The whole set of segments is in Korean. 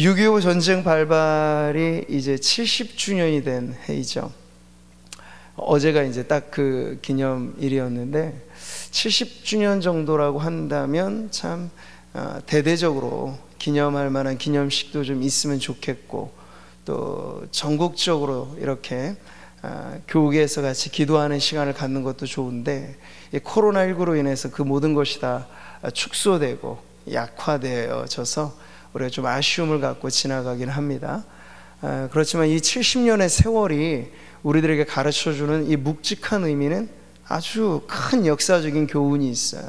6.25 전쟁 발발이 이제 70주년이 된 해이죠. 어제가 이제 딱 그 기념일이었는데 70주년 정도라고 한다면 참 대대적으로 기념할 만한 기념식도 좀 있으면 좋겠고, 또 전국적으로 이렇게 교회에서 같이 기도하는 시간을 갖는 것도 좋은데, 이 코로나19로 인해서 그 모든 것이 다 축소되고 약화되어져서 우리가 좀 아쉬움을 갖고 지나가긴 합니다. 그렇지만 이 70년의 세월이 우리들에게 가르쳐주는 이 묵직한 의미는 아주 큰 역사적인 교훈이 있어요.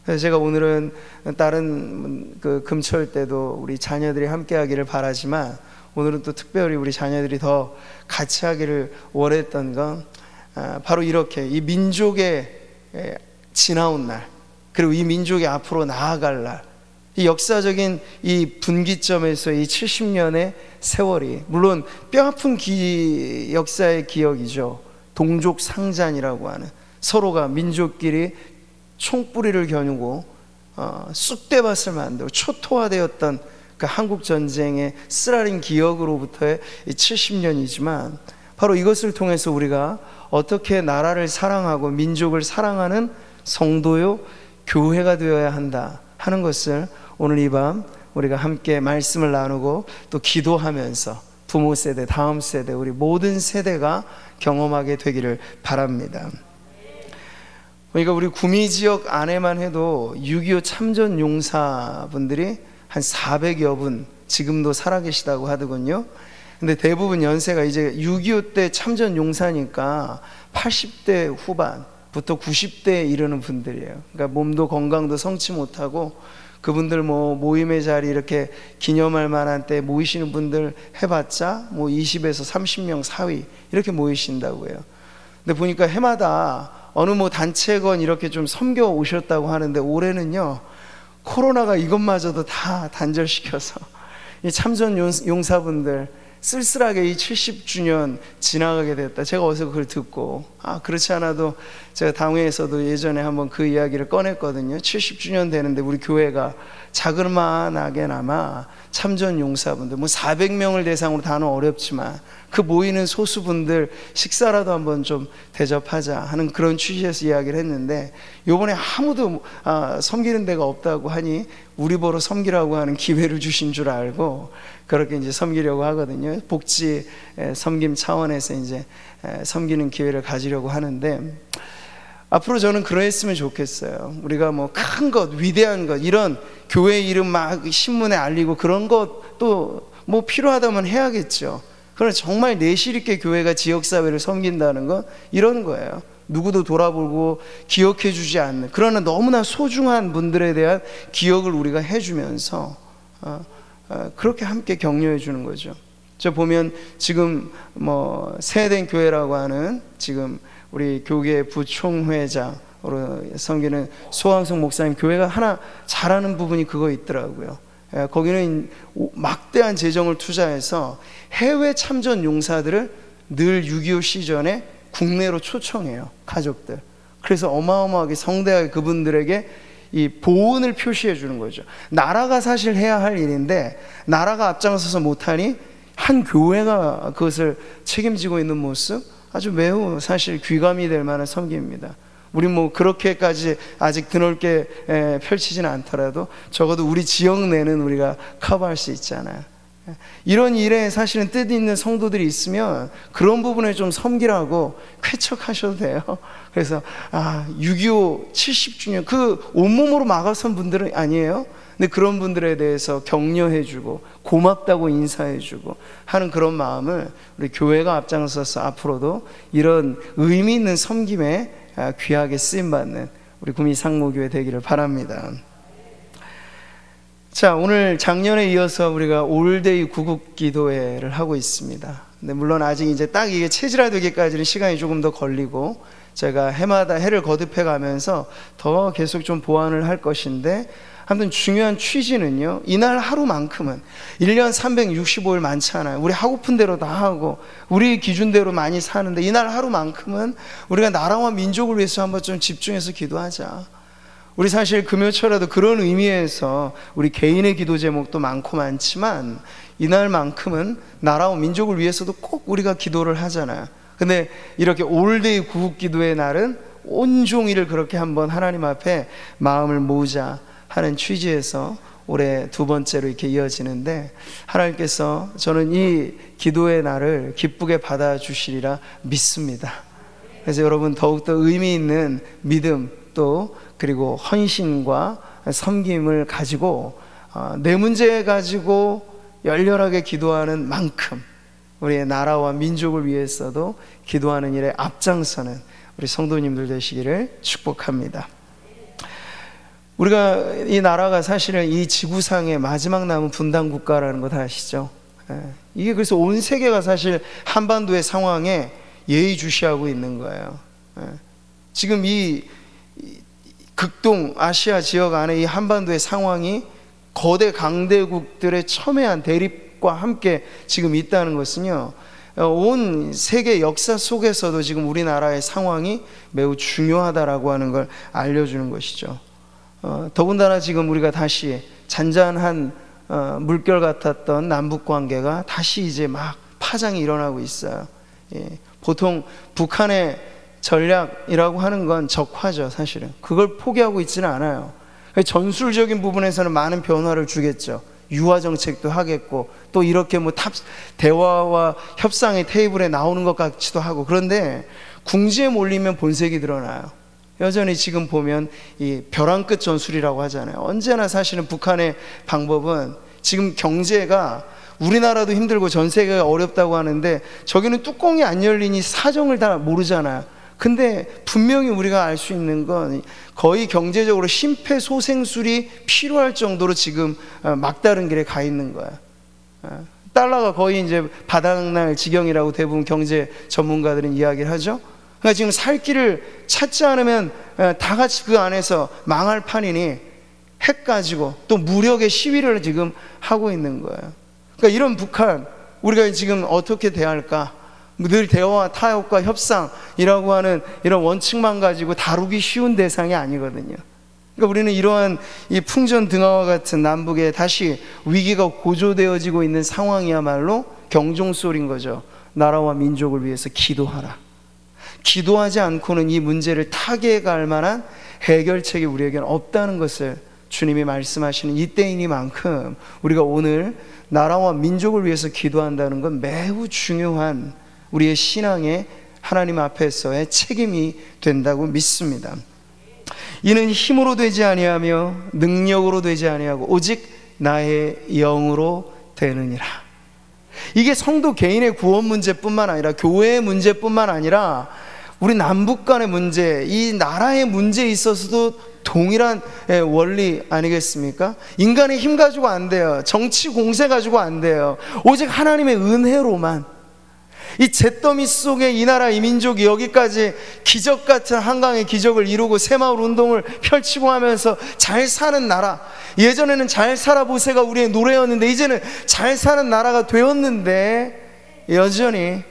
그래서 제가 오늘은 다른 그 금철 때도 우리 자녀들이 함께 하기를 바라지만, 오늘은 또 특별히 우리 자녀들이 더 같이 하기를 원했던 건 바로 이렇게 이 민족의 지나온 날, 그리고 이 민족이 앞으로 나아갈 날, 이 역사적인 이 분기점에서 이 70년의 세월이, 물론 뼈아픈 역사의 기억이죠. 동족 상잔이라고 하는, 서로가 민족끼리 총뿌리를 겨누고 쑥대밭을 만들고 초토화되었던 그 한국 전쟁의 쓰라린 기억으로부터의 이 70년이지만, 바로 이것을 통해서 우리가 어떻게 나라를 사랑하고 민족을 사랑하는 성도요 교회가 되어야 한다 하는 것을 오늘 이 밤 우리가 함께 말씀을 나누고 또 기도하면서 부모 세대, 다음 세대, 우리 모든 세대가 경험하게 되기를 바랍니다. 그러니까 우리 구미 지역 안에만 해도 6.25 참전 용사분들이 한 400여 분 지금도 살아계시다고 하더군요. 근데 대부분 연세가 이제 6.25 때 참전 용사니까 80대 후반부터 90대에 이르는 분들이에요. 그러니까 몸도 건강도 성치 못하고, 그분들 뭐 모임의 자리 이렇게 기념할 만한 때 모이시는 분들 해봤자 뭐 20에서 30명 사위 이렇게 모이신다고 해요. 근데 보니까 해마다 어느 뭐 단체건 이렇게 좀 섬겨 오셨다고 하는데, 올해는요 코로나가 이것마저도 다 단절시켜서 이 참전 용사분들 쓸쓸하게 이 70주년 지나가게 됐다. 제가 어디서 그걸 듣고, 그렇지 않아도 제가 당회에서도 예전에 한번 그 이야기를 꺼냈거든요. 70주년 되는데 우리 교회가 자그마하게나마 참전 용사분들, 뭐 400명을 대상으로 다는 어렵지만 그 모이는 소수분들 식사라도 한번 좀 대접하자 하는 그런 취지에서 이야기를 했는데, 요번에 아무도 섬기는 데가 없다고 하니 우리 보러 섬기라고 하는 기회를 주신 줄 알고 그렇게 이제 섬기려고 하거든요. 복지 섬김 차원에서 이제 섬기는 기회를 가지려고 하는데, 앞으로 저는 그랬으면 좋겠어요. 우리가 뭐 큰 것, 위대한 것, 이런 교회 이름 막 신문에 알리고 그런 것도 뭐 필요하다면 해야겠죠. 그러나 정말 내실 있게 교회가 지역사회를 섬긴다는 건 이런 거예요. 누구도 돌아보고 기억해 주지 않는, 그러나 너무나 소중한 분들에 대한 기억을 우리가 해주면서 그렇게 함께 격려해 주는 거죠. 저 보면 지금 뭐 세된 교회라고 하는, 지금 우리 교계 부총회장으로 섬기는 소왕성 목사님 교회가 하나 잘하는 부분이 그거 있더라고요. 거기는 막대한 재정을 투자해서 해외 참전 용사들을 늘 6.25 시전에 국내로 초청해요, 가족들. 그래서 어마어마하게 성대하게 그분들에게 이 보은을 표시해 주는 거죠. 나라가 사실 해야 할 일인데 나라가 앞장서서 못하니 한 교회가 그것을 책임지고 있는 모습, 아주 매우 사실 귀감이 될 만한 섬기입니다. 우리 뭐 그렇게까지 아직 드넓게 펼치지는 않더라도 적어도 우리 지역 내는 우리가 커버할 수 있잖아요. 이런 일에 사실은 뜻 있는 성도들이 있으면 그런 부분에 좀 섬기라고 쾌척하셔도 돼요. 그래서 6.25 70주년 그 온몸으로 막아선 분들은 아니에요. 근데 그런 분들에 대해서 격려해주고 고맙다고 인사해주고 하는 그런 마음을 우리 교회가 앞장서서 앞으로도 이런 의미 있는 섬김에 귀하게 쓰임받는 우리 구미 상무교회 되기를 바랍니다. 자, 오늘 작년에 이어서 우리가 올데이 구국기도회를 하고 있습니다. 근데 물론 아직 이제 딱 이게 체질화되기까지는 시간이 조금 더 걸리고, 제가 해마다 해를 거듭해 가면서 더 계속 좀 보완을 할 것인데, 아무튼 중요한 취지는요, 이날 하루만큼은 1년 365일 많지 않아요. 우리 하고픈 대로 다 하고 우리 기준대로 많이 사는데, 이날 하루만큼은 우리가 나라와 민족을 위해서 한번 좀 집중해서 기도하자. 우리 사실 금요철에도 그런 의미에서 우리 개인의 기도 제목도 많고 많지만 이날만큼은 나라와 민족을 위해서도 꼭 우리가 기도를 하잖아요. 근데 이렇게 올데이 구국 기도의 날은 온종일 그렇게 한번 하나님 앞에 마음을 모으자 하는 취지에서 올해 두 번째로 이렇게 이어지는데, 하나님께서 저는 이 기도의 날을 기쁘게 받아주시리라 믿습니다. 그래서 여러분 더욱더 의미 있는 믿음, 또 그리고 헌신과 섬김을 가지고 내 문제 가지고 열렬하게 기도하는 만큼 우리의 나라와 민족을 위해서도 기도하는 일에 앞장서는 우리 성도님들 되시기를 축복합니다. 우리가 이 나라가 사실은 이 지구상의 마지막 남은 분단 국가라는 거 다 아시죠? 이게 그래서 온 세계가 사실 한반도의 상황에 예의주시하고 있는 거예요. 지금 이 극동 아시아 지역 안에 이 한반도의 상황이 거대 강대국들의 첨예한 대립과 함께 지금 있다는 것은요, 온 세계 역사 속에서도 지금 우리나라의 상황이 매우 중요하다라고 하는 걸 알려주는 것이죠. 더군다나 지금 우리가 다시 잔잔한 물결 같았던 남북 관계가 다시 이제 막 파장이 일어나고 있어요. 보통 북한의 전략이라고 하는 건 적화죠. 사실은 그걸 포기하고 있지는 않아요. 전술적인 부분에서는 많은 변화를 주겠죠. 유화 정책도 하겠고, 또 이렇게 뭐 대화와 협상의 테이블에 나오는 것 같기도 하고. 그런데 궁지에 몰리면 본색이 드러나요. 여전히 지금 보면 이 벼랑 끝 전술이라고 하잖아요. 언제나 사실은 북한의 방법은, 지금 경제가 우리나라도 힘들고 전 세계가 어렵다고 하는데 저기는 뚜껑이 안 열리니 사정을 다 모르잖아요. 근데 분명히 우리가 알 수 있는 건 거의 경제적으로 심폐소생술이 필요할 정도로 지금 막다른 길에 가 있는 거야. 달러가 거의 이제 바닥날 지경이라고 대부분 경제 전문가들은 이야기를 하죠. 그러니까 지금 살 길을 찾지 않으면 다 같이 그 안에서 망할 판이니 핵 가지고 또 무력의 시위를 지금 하고 있는 거예요. 그러니까 이런 북한, 우리가 지금 어떻게 대할까? 늘 대화와 타협과 협상이라고 하는 이런 원칙만 가지고 다루기 쉬운 대상이 아니거든요. 그러니까 우리는 이러한 이 풍전등화와 같은 남북에 다시 위기가 고조되어지고 있는 상황이야말로 경종소리인 거죠. 나라와 민족을 위해서 기도하라. 기도하지 않고는 이 문제를 타개갈 만한 해결책이 우리에게는 없다는 것을 주님이 말씀하시는 이때이니만큼 우리가 오늘 나라와 민족을 위해서 기도한다는 건 매우 중요한 우리의 신앙의 하나님 앞에서의 책임이 된다고 믿습니다. 이는 힘으로 되지 아니하며 능력으로 되지 아니하고 오직 나의 영으로 되느니라. 이게 성도 개인의 구원 문제뿐만 아니라 교회의 문제뿐만 아니라 우리 남북 간의 문제, 이 나라의 문제에 있어서도 동일한 원리 아니겠습니까? 인간의 힘 가지고 안 돼요. 정치 공세 가지고 안 돼요. 오직 하나님의 은혜로만, 이 잿더미 속에 이 나라 이 민족이 여기까지 기적 같은 한강의 기적을 이루고 새마을 운동을 펼치고 하면서 잘 사는 나라, 예전에는 잘 살아보세가 우리의 노래였는데 이제는 잘 사는 나라가 되었는데 여전히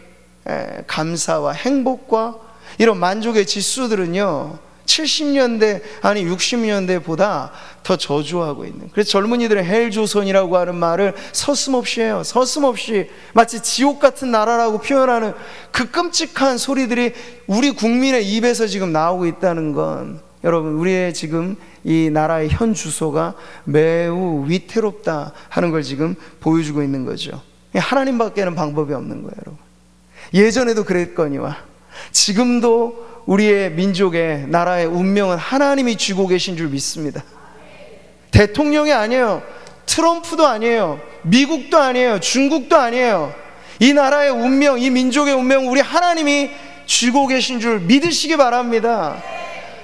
감사와 행복과 이런 만족의 지수들은요 70년대 아니 60년대보다 더 저조하고 있는, 그래서 젊은이들은 헬조선이라고 하는 말을 서슴없이 해요. 서슴없이 마치 지옥 같은 나라라고 표현하는 그 끔찍한 소리들이 우리 국민의 입에서 지금 나오고 있다는 건, 여러분 우리의 지금 이 나라의 현 주소가 매우 위태롭다 하는 걸 지금 보여주고 있는 거죠. 하나님밖에는 방법이 없는 거예요, 여러분. 예전에도 그랬거니와 지금도 우리의 민족의 나라의 운명은 하나님이 쥐고 계신 줄 믿습니다. 대통령이 아니에요. 트럼프도 아니에요. 미국도 아니에요. 중국도 아니에요. 이 나라의 운명, 이 민족의 운명 우리 하나님이 쥐고 계신 줄 믿으시기 바랍니다.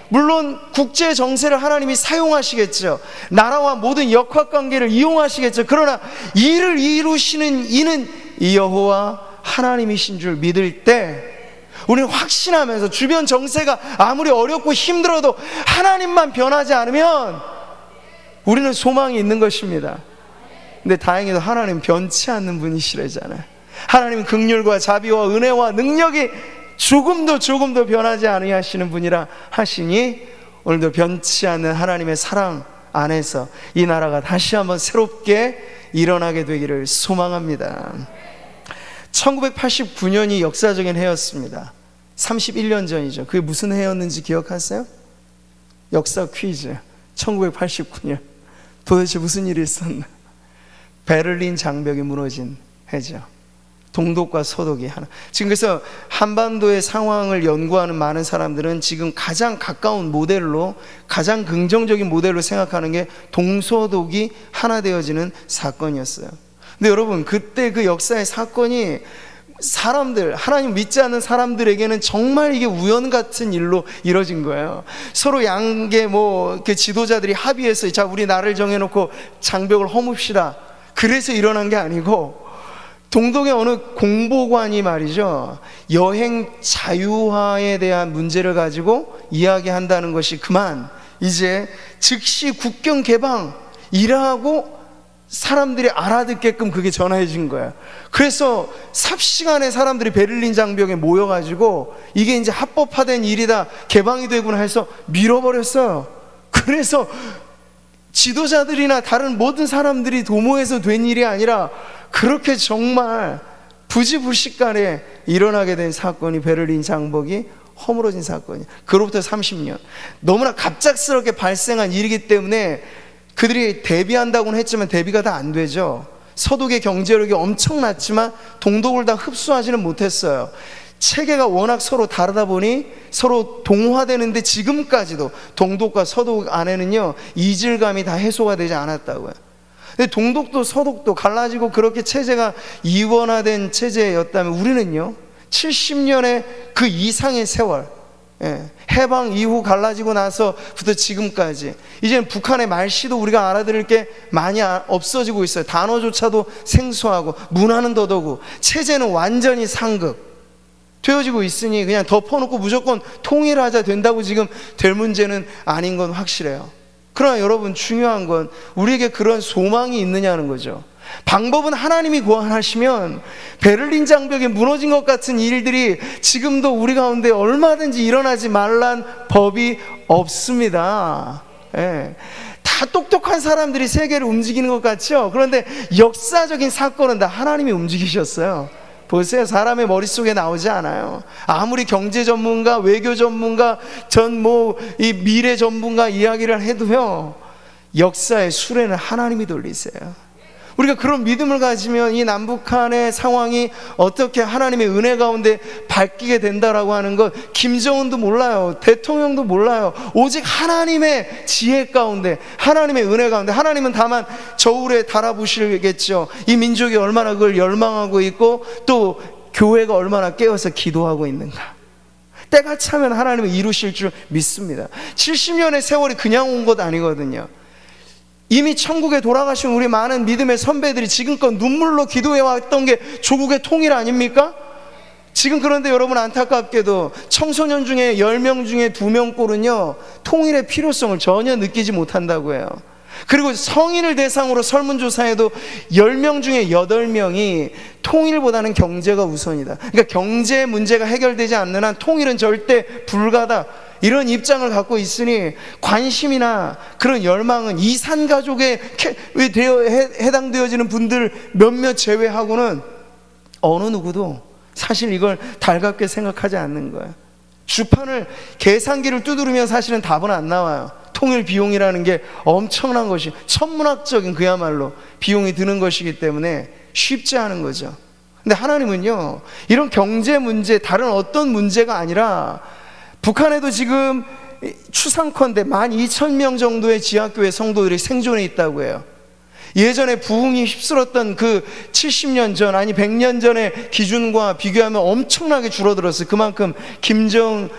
물론 국제 정세를 하나님이 사용하시겠죠. 나라와 모든 역학관계를 이용하시겠죠. 그러나 이를 이루시는 이는 여호와 하나님이신 줄 믿을 때 우리는 확신하면서 주변 정세가 아무리 어렵고 힘들어도 하나님만 변하지 않으면 우리는 소망이 있는 것입니다. 근데 다행히도 하나님 변치 않는 분이시래잖아요. 하나님은 긍휼과 자비와 은혜와 능력이 조금도 변하지 아니하시는 분이라 하시니 오늘도 변치 않는 하나님의 사랑 안에서 이 나라가 다시 한번 새롭게 일어나게 되기를 소망합니다. 1989년이 역사적인 해였습니다. 31년 전이죠. 그게 무슨 해였는지 기억하세요? 역사 퀴즈. 1989년 도대체 무슨 일이 있었나? 베를린 장벽이 무너진 해죠. 동독과 서독이 하나. 지금 그래서 한반도의 상황을 연구하는 많은 사람들은 지금 가장 가까운 모델로, 가장 긍정적인 모델로 생각하는 게 동서독이 하나 되어지는 사건이었어요. 근데 여러분, 그때 그 역사의 사건이 사람들, 하나님 믿지 않는 사람들에게는 정말 이게 우연 같은 일로 이뤄진 거예요. 서로 양계 그 지도자들이 합의해서 자, 우리 나라를 정해놓고 장벽을 허뭅시다. 그래서 일어난 게 아니고, 동독의 어느 공보관이 말이죠, 여행 자유화에 대한 문제를 가지고 이야기한다는 것이 그만 이제 즉시 국경 개방이라고 사람들이 알아듣게끔 그게 전해진 거예요. 그래서 삽시간에 사람들이 베를린 장벽에 모여가지고 이게 이제 합법화된 일이다, 개방이 되구나 해서 밀어버렸어요. 그래서 지도자들이나 다른 모든 사람들이 도모해서 된 일이 아니라 그렇게 정말 부지불식간에 일어나게 된 사건이 베를린 장벽이 허물어진 사건이에요. 그로부터 30년, 너무나 갑작스럽게 발생한 일이기 때문에 그들이 대비한다고는 했지만 대비가 다 안 되죠. 서독의 경제력이 엄청났지만 동독을 다 흡수하지는 못했어요. 체계가 워낙 서로 다르다 보니 서로 동화되는데 지금까지도 동독과 서독 안에는요, 이질감이 다 해소가 되지 않았다고요. 근데 동독도 서독도 갈라지고 그렇게 체제가 이원화된 체제였다면 우리는요, 70년의 그 이상의 세월, 해방 이후 갈라지고 나서부터 지금까지 이제는 북한의 말씨도 우리가 알아들을 게 많이 없어지고 있어요. 단어조차도 생소하고 문화는 더더구, 체제는 완전히 상극 되어지고 있으니 그냥 덮어놓고 무조건 통일하자 된다고 지금 될 문제는 아닌 건 확실해요. 그러나 여러분, 중요한 건 우리에게 그런 소망이 있느냐는 거죠. 방법은 하나님이 고안하시면 베를린 장벽이 무너진 것 같은 일들이 지금도 우리 가운데 얼마든지 일어나지 말란 법이 없습니다. 다 똑똑한 사람들이 세계를 움직이는 것 같죠? 그런데 역사적인 사건은 다 하나님이 움직이셨어요. 보세요. 사람의 머릿속에 나오지 않아요. 아무리 경제 전문가, 외교 전문가, 이 미래 전문가 이야기를 해도요, 역사의 수레는 하나님이 돌리세요. 우리가 그런 믿음을 가지면 이 남북한의 상황이 어떻게 하나님의 은혜 가운데 바뀌게 된다라고 하는 것, 김정은도 몰라요. 대통령도 몰라요. 오직 하나님의 지혜 가운데, 하나님의 은혜 가운데, 하나님은 다만 저울에 달아보시겠죠. 이 민족이 얼마나 그걸 열망하고 있고 또 교회가 얼마나 깨어서 기도하고 있는가. 때가 차면 하나님은 이루실 줄 믿습니다. 70년의 세월이 그냥 온 것 아니거든요. 이미 천국에 돌아가신 우리 많은 믿음의 선배들이 지금껏 눈물로 기도해왔던 게 조국의 통일 아닙니까? 지금 그런데 여러분, 안타깝게도 청소년 중에 10명 중에 2명 꼴은요, 통일의 필요성을 전혀 느끼지 못한다고 해요. 그리고 성인을 대상으로 설문조사에도 10명 중에 8명이 통일보다는 경제가 우선이다. 그러니까 경제 문제가 해결되지 않는 한 통일은 절대 불가다, 이런 입장을 갖고 있으니 관심이나 그런 열망은 이산가족에 해당되어지는 분들 몇몇 제외하고는 어느 누구도 사실 이걸 달갑게 생각하지 않는 거예요. 주판을, 계산기를 두드리면 사실은 답은 안 나와요. 통일 비용이라는 게 엄청난 것이, 천문학적인 그야말로 비용이 드는 것이기 때문에 쉽지 않은 거죠. 근데 하나님은요, 이런 경제 문제, 다른 어떤 문제가 아니라 북한에도 지금 추상컨대 12,000명 정도의 지하교회 성도들이 생존해 있다고 해요. 예전에 부흥이 휩쓸었던 그 70년 전, 아니 100년 전의 기준과 비교하면 엄청나게 줄어들었어요. 그만큼 김정은의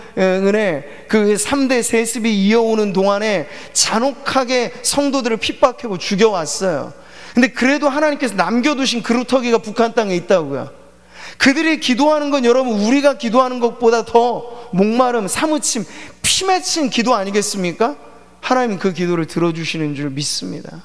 그 3대 세습이 이어오는 동안에 잔혹하게 성도들을 핍박하고 죽여왔어요. 근데 그래도 하나님께서 남겨두신 그루터기가 북한 땅에 있다고요. 그들이 기도하는 건 여러분, 우리가 기도하는 것보다 더 목마름, 사무침, 피 맺힌 기도 아니겠습니까? 하나님은 그 기도를 들어주시는 줄 믿습니다.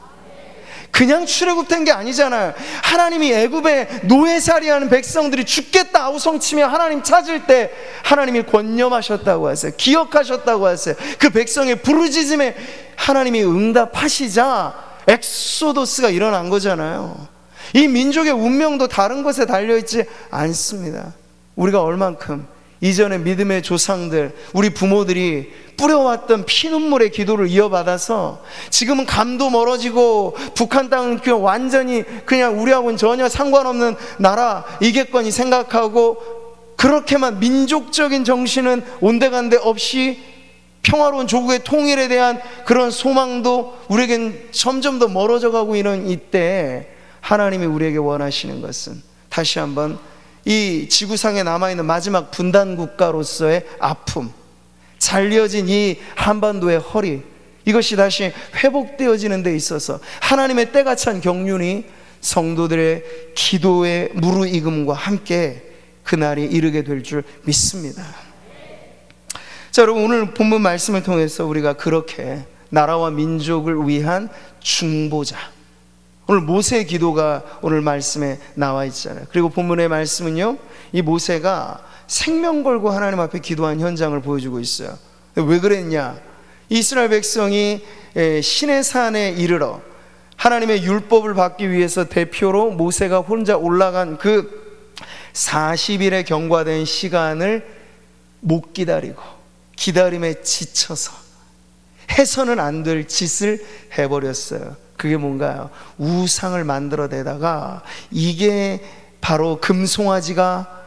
그냥 출애굽된 게 아니잖아요. 하나님이 애굽의 노예살이하는 백성들이 죽겠다 아우성치며 하나님 찾을 때 하나님이 권념하셨다고 하세요. 기억하셨다고 하세요. 그 백성의 부르짖음에 하나님이 응답하시자 엑소도스가 일어난 거잖아요. 이 민족의 운명도 다른 것에 달려있지 않습니다. 우리가 얼만큼 이전에 믿음의 조상들, 우리 부모들이 뿌려왔던 피눈물의 기도를 이어받아서 지금은 감도 멀어지고 북한 땅은 완전히 그냥 우리하고는 전혀 상관없는 나라이겠거니 생각하고 그렇게만 민족적인 정신은 온데간데 없이 평화로운 조국의 통일에 대한 그런 소망도 우리에겐 점점 더 멀어져 가고 있는 이때 하나님이 우리에게 원하시는 것은 다시 한번 이 지구상에 남아있는 마지막 분단 국가로서의 아픔, 잘려진 이 한반도의 허리, 이것이 다시 회복되어지는 데 있어서 하나님의 때가 찬 경륜이 성도들의 기도의 무르익음과 함께 그날이 이르게 될 줄 믿습니다. 자, 여러분, 오늘 본문 말씀을 통해서 우리가 그렇게 나라와 민족을 위한 중보자, 오늘 모세의 기도가 오늘 말씀에 나와 있잖아요. 그리고 본문의 말씀은요, 이 모세가 생명 걸고 하나님 앞에 기도한 현장을 보여주고 있어요. 왜 그랬냐? 이스라엘 백성이 시내산에 이르러 하나님의 율법을 받기 위해서 대표로 모세가 혼자 올라간 그 40일의 경과된 시간을 못 기다리고 기다림에 지쳐서 해서는 안 될 짓을 해버렸어요. 그게 뭔가요? 우상을 만들어내다가 이게 바로 금송아지가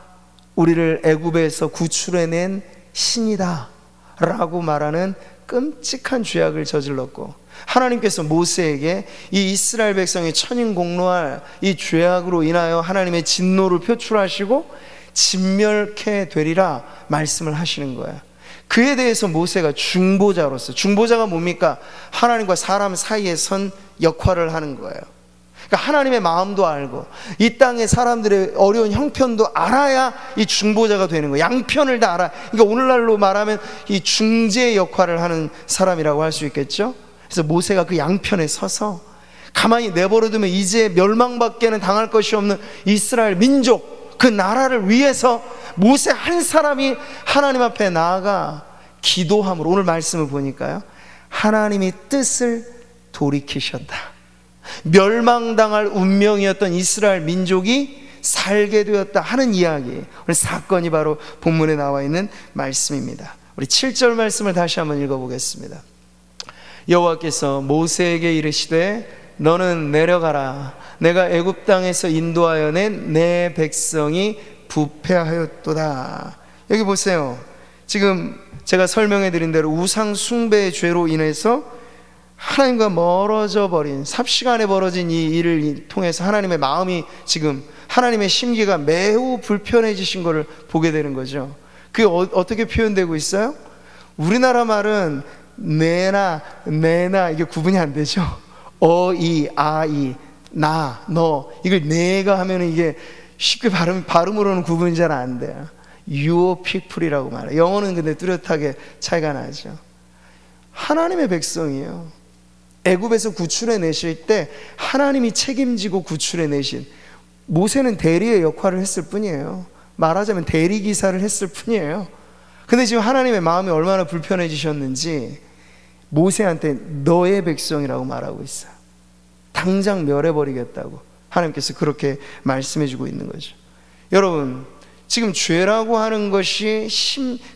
우리를 애굽에서 구출해낸 신이다 라고 말하는 끔찍한 죄악을 저질렀고, 하나님께서 모세에게 이 이스라엘 백성의 천인공노할 이 죄악으로 인하여 하나님의 진노를 표출하시고 진멸케 되리라 말씀을 하시는 거예요. 그에 대해서 모세가 중보자로서, 중보자가 뭡니까? 하나님과 사람 사이에 선 역할을 하는 거예요. 그러니까 하나님의 마음도 알고 이 땅의 사람들의 어려운 형편도 알아야 이 중보자가 되는 거예요. 양편을 다 알아. 그러니까 오늘날로 말하면 이 중재 역할을 하는 사람이라고 할 수 있겠죠. 그래서 모세가 그 양편에 서서 가만히 내버려두면 이제 멸망밖에는 당할 것이 없는 이스라엘 민족, 그 나라를 위해서 모세 한 사람이 하나님 앞에 나아가 기도함으로, 오늘 말씀을 보니까요, 하나님이 뜻을 돌이키셨다. 멸망당할 운명이었던 이스라엘 민족이 살게 되었다 하는 이야기, 오늘 사건이 바로 본문에 나와 있는 말씀입니다. 우리 7절 말씀을 다시 한번 읽어보겠습니다. 여호와께서 모세에게 이르시되 너는 내려가라. 내가 애굽 땅에서 인도하여 낸 내 백성이 부패하였도다. 여기 보세요. 지금 제가 설명해 드린 대로 우상 숭배의 죄로 인해서 하나님과 멀어져 버린, 삽시간에 벌어진 이 일을 통해서 하나님의 마음이, 지금 하나님의 심기가 매우 불편해지신 것을 보게 되는 거죠. 그게 어떻게 표현되고 있어요? 우리나라 말은 내나 이게 구분이 안 되죠. 어이, 아이, 나, 너, 이걸 내가 하면 이게 쉽게 발음으로는 구분이 잘 안 돼요. Your people이라고 말해요. 영어는 근데 뚜렷하게 차이가 나죠. 하나님의 백성이에요. 애굽에서 구출해 내실 때 하나님이 책임지고 구출해 내신, 모세는 대리의 역할을 했을 뿐이에요. 말하자면 대리기사를 했을 뿐이에요. 근데 지금 하나님의 마음이 얼마나 불편해지셨는지 모세한테 너의 백성이라고 말하고 있어요. 당장 멸해버리겠다고 하나님께서 그렇게 말씀해주고 있는 거죠. 여러분, 지금 죄라고 하는 것이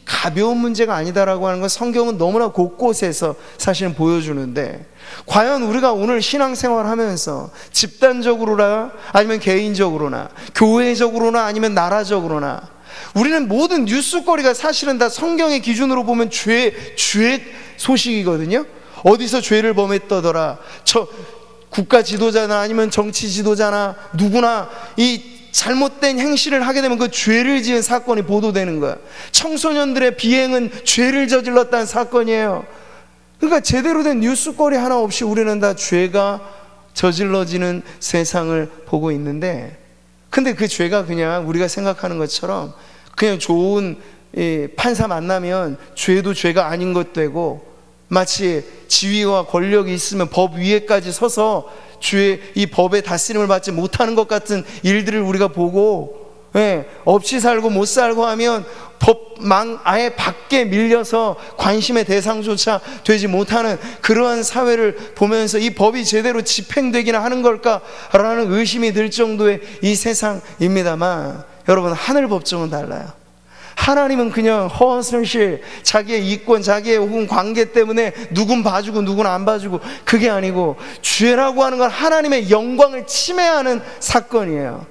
가벼운 문제가 아니다라고 하는 건 성경은 너무나 곳곳에서 사실은 보여주는데, 과연 우리가 오늘 신앙생활 하면서 집단적으로나 아니면 개인적으로나 교회적으로나 아니면 나라적으로나 우리는 모든 뉴스거리가 사실은 다 성경의 기준으로 보면 죄 소식이거든요. 어디서 죄를 범했더더라, 저 국가 지도자나 아니면 정치 지도자나 누구나 이 잘못된 행실을 하게 되면 그 죄를 지은 사건이 보도되는 거야. 청소년들의 비행은 죄를 저질렀다는 사건이에요. 그러니까 제대로 된 뉴스거리 하나 없이 우리는 다 죄가 저질러지는 세상을 보고 있는데, 근데 그 죄가 그냥 우리가 생각하는 것처럼 그냥 좋은 판사 만나면 죄도 죄가 아닌 것 되고, 마치 지위와 권력이 있으면 법 위에까지 서서 주의 이 법의 다스림을 받지 못하는 것 같은 일들을 우리가 보고, 없이 살고 못 살고 하면 법망 아예 밖에 밀려서 관심의 대상조차 되지 못하는 그러한 사회를 보면서 이 법이 제대로 집행되기나 하는 걸까라는 의심이 들 정도의 이 세상입니다만, 여러분, 하늘 법정은 달라요. 하나님은 그냥 허허슬실 자기의 이권, 자기의 혹은 관계 때문에 누군 봐주고 누군 안 봐주고, 그게 아니고 죄라고 하는 건 하나님의 영광을 침해하는 사건이에요.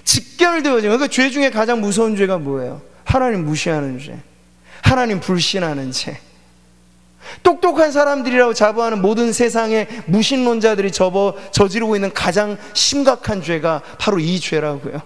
직결되어지는. 그러니까 죄 중에 가장 무서운 죄가 뭐예요? 하나님 무시하는 죄, 하나님 불신하는 죄. 똑똑한 사람들이라고 자부하는 모든 세상의 무신론자들이 저지르고 있는 가장 심각한 죄가 바로 이 죄라고요.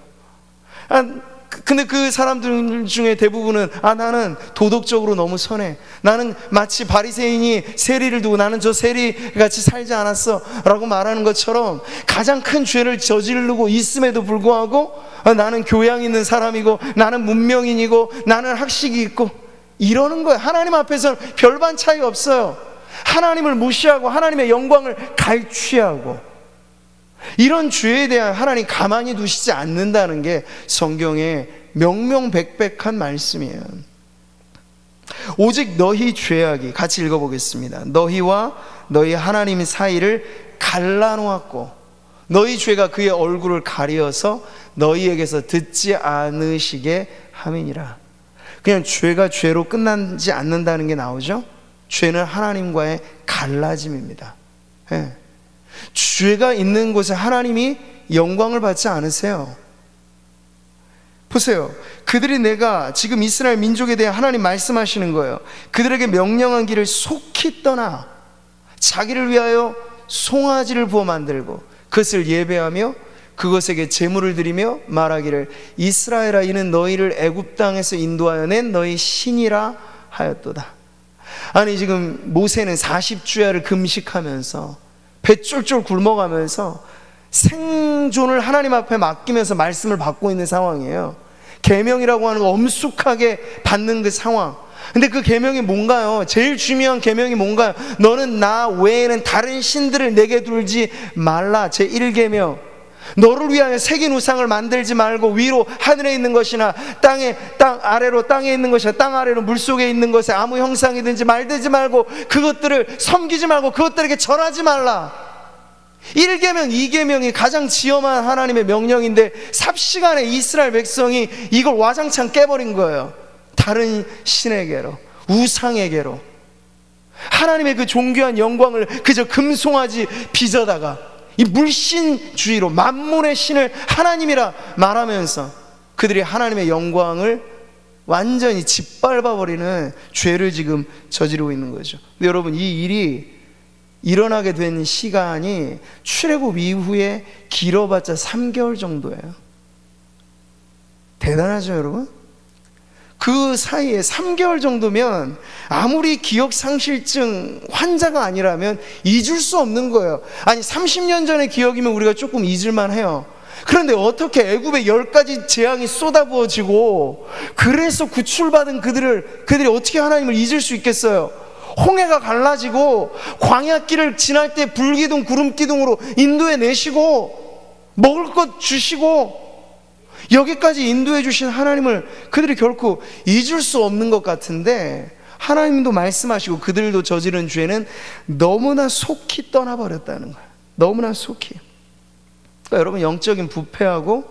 근데 그 사람들 중에 대부분은 나는 도덕적으로 너무 선해, 나는 마치 바리새인이 세리를 두고 나는 저 세리같이 살지 않았어 라고 말하는 것처럼 가장 큰 죄를 저지르고 있음에도 불구하고 나는 교양 있는 사람이고, 나는 문명인이고, 나는 학식이 있고 이러는 거예요. 하나님 앞에서는 별반 차이 없어요. 하나님을 무시하고 하나님의 영광을 갈취하고, 이런 죄에 대한 하나님 가만히 두시지 않는다는 게 성경의 명명백백한 말씀이에요. 오직 너희 죄악이, 같이 읽어보겠습니다. 너희와 너희 하나님 사이를 갈라놓았고, 너희 죄가 그의 얼굴을 가리어서 너희에게서 듣지 않으시게 함이니라. 그냥 죄가 죄로 끝나지 않는다는 게 나오죠. 죄는 하나님과의 갈라짐입니다. 죄가 있는 곳에 하나님이 영광을 받지 않으세요. 보세요. 그들이, 내가 지금 이스라엘 민족에 대해 하나님 말씀하시는 거예요. 그들에게 명령한 길을 속히 떠나 자기를 위하여 송아지를 부어 만들고 그것을 예배하며 그것에게 제물을 드리며 말하기를, 이스라엘아, 이는 너희를 애굽 땅에서 인도하여 낸 너희 신이라 하였도다. 아니, 지금 모세는 40주야를 금식하면서 배 쫄쫄 굶어가면서 생존을 하나님 앞에 맡기면서 말씀을 받고 있는 상황이에요. 계명이라고 하는 거 엄숙하게 받는 그 상황. 근데 그 계명이 뭔가요? 제일 중요한 계명이 뭔가요? 너는 나 외에는 다른 신들을 내게 두지 말라. 제1계명. 너를 위하여 새긴 우상을 만들지 말고 위로 하늘에 있는 것이나 땅 아래로 땅에 있는 것이나 땅 아래로 물속에 있는 것에 아무 형상이든지 말되지 말고 그것들을 섬기지 말고 그것들에게 절하지 말라. 1계명, 2계명이 가장 지엄한 하나님의 명령인데 삽시간에 이스라엘 백성이 이걸 와장창 깨버린 거예요. 다른 신에게로, 우상에게로 하나님의 그 존귀한 영광을 그저 금송아지 빚어다가 이 물신주의로 만물의 신을 하나님이라 말하면서 그들이 하나님의 영광을 완전히 짓밟아버리는 죄를 지금 저지르고 있는 거죠. 근데 여러분, 이 일이 일어나게 된 시간이 출애굽 이후에 길어봤자 3개월 정도예요. 대단하죠, 여러분? 그 사이에 3개월 정도면 아무리 기억상실증 환자가 아니라면 잊을 수 없는 거예요. 아니, 30년 전의 기억이면 우리가 조금 잊을만 해요. 그런데 어떻게 애굽에 10가지 재앙이 쏟아부어지고 그래서 구출받은 그들이 어떻게 하나님을 잊을 수 있겠어요? 홍해가 갈라지고 광야길을 지날 때 불기둥 구름기둥으로 인도해 내시고 먹을 것 주시고 여기까지 인도해 주신 하나님을 그들이 결코 잊을 수 없는 것 같은데, 하나님도 말씀하시고 그들도 저지른 죄는 너무나 속히 떠나버렸다는 거예요. 너무나 속히. 그러니까 여러분, 영적인 부패하고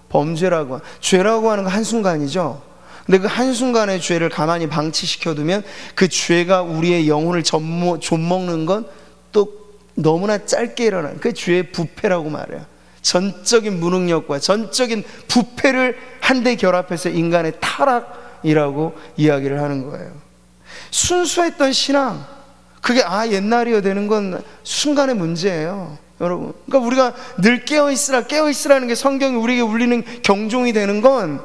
범죄라고, 죄라고 하는 건 한순간이죠. 근데 그 한순간의 죄를 가만히 방치시켜두면 그 죄가 우리의 영혼을 좀먹는 건 또 너무나 짧게 일어나는, 그게 죄의 부패라고 말해요. 전적인 무능력과 전적인 부패를 한데 결합해서 인간의 타락이라고 이야기를 하는 거예요. 순수했던 신앙, 그게 옛날이어야 되는 건 순간의 문제예요, 여러분. 그러니까 우리가 늘 깨어있으라는 게 성경이 우리에게 울리는 경종이 되는 건,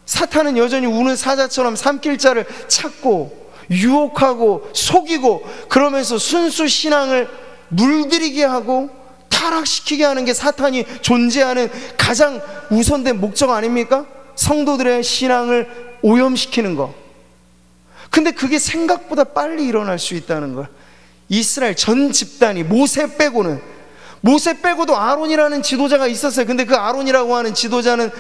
사탄은 여전히 우는 사자처럼 삼킬자를 찾고 유혹하고 속이고 그러면서 순수 신앙을 물들이게 하고 타락시키게 하는 게 사탄이 존재하는 가장 우선된 목적 아닙니까? 성도들의 신앙을 오염시키는 거. 근데 그게 생각보다 빨리 일어날 수 있다는 걸 이스라엘 전 집단이, 모세 빼고는 모세 빼고도 아론이라는 지도자가 있었어요. 근데 그 아론이라고 하는 지도자는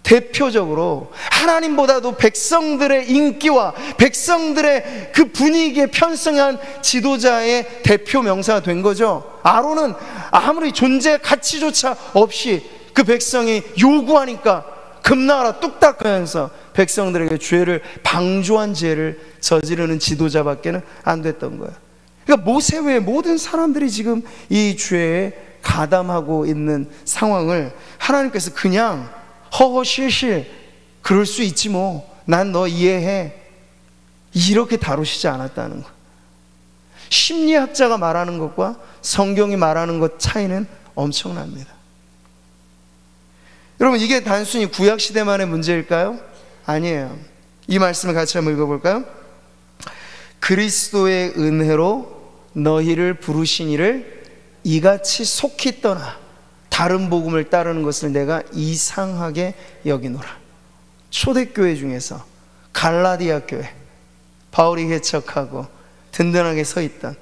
대표적으로 하나님보다도 백성들의 인기와 백성들의 그 분위기에 편승한 지도자의 대표 명사가 된 거죠. 아론은 아무리 존재 가치조차 없이 그 백성이 요구하니까 금나라 뚝딱 하면서 백성들에게 죄를, 방조한 죄를 저지르는 지도자밖에는 안 됐던 거예요. 그러니까 모세 외에 모든 사람들이 지금 이 죄에 가담하고 있는 상황을 하나님께서 그냥 허허실실 그럴 수 있지 뭐, 난 너 이해해, 이렇게 다루시지 않았다는 거. 심리학자가 말하는 것과 성경이 말하는 것 차이는 엄청납니다. 여러분, 이게 단순히 구약시대만의 문제일까요? 아니에요. 이 말씀을 같이 한번 읽어볼까요? 그리스도의 은혜로 너희를 부르신 이를 이같이 속히 떠나 다른 복음을 따르는 것을 내가 이상하게 여기노라. 초대교회 중에서 갈라디아 교회, 바울이 개척하고 든든하게 서 있던,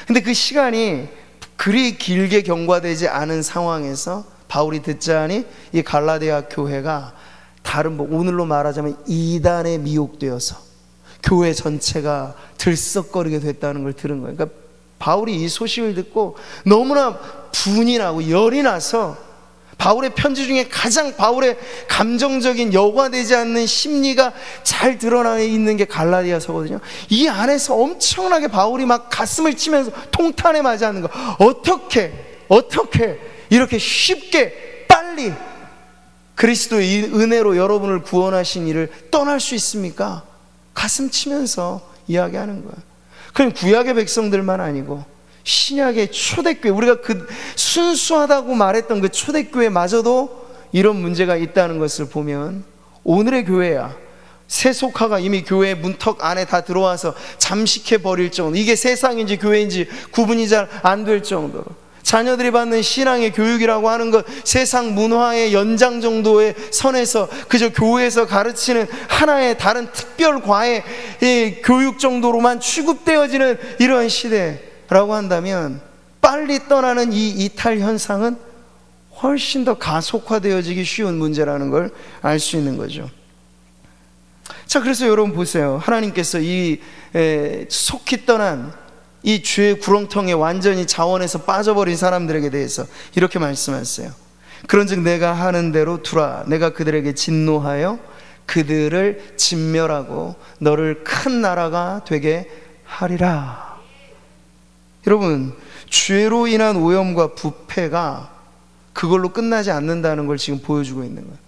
근데 그 시간이 그리 길게 경과되지 않은 상황에서 바울이 듣자니 이 갈라디아 교회가 다른 오늘로 말하자면 이단에 미혹되어서 교회 전체가 들썩거리게 됐다는 걸 들은 거예요. 그러니까 바울이 이 소식을 듣고 너무나 분이 나고 열이 나서 바울의 편지 중에 가장 바울의 감정적인 여과되지 않는 심리가 잘 드러나 있는 게 갈라디아서거든요. 이 안에서 엄청나게 바울이 막 가슴을 치면서 통탄에 맞이하는 거. 어떻게 이렇게 쉽게 빨리 그리스도의 은혜로 여러분을 구원하신 이를 떠날 수 있습니까? 가슴 치면서 이야기하는 거예요. 그럼 구약의 백성들만 아니고 신약의 초대교회, 우리가 그 순수하다고 말했던 그 초대교회마저도 이런 문제가 있다는 것을 보면 오늘의 교회야, 세속화가 이미 교회 문턱 안에 다 들어와서 잠식해 버릴 정도, 이게 세상인지 교회인지 구분이 잘 안 될 정도로 자녀들이 받는 신앙의 교육이라고 하는 것 세상 문화의 연장 정도의 선에서 그저 교회에서 가르치는 하나의 다른 특별 과외 교육 정도로만 취급되어지는 이러한 시대라고 한다면 빨리 떠나는 이 이탈 현상은 훨씬 더 가속화되어지기 쉬운 문제라는 걸 알 수 있는 거죠. 자, 그래서 여러분 보세요. 하나님께서 이 속히 떠난 이 죄의 구렁텅이에 완전히 자원에서 빠져버린 사람들에게 대해서 이렇게 말씀하세요. 그런즉 내가 하는 대로 두라. 내가 그들에게 진노하여 그들을 진멸하고 너를 큰 나라가 되게 하리라. 여러분, 죄로 인한 오염과 부패가 그걸로 끝나지 않는다는 걸 지금 보여주고 있는 거예요.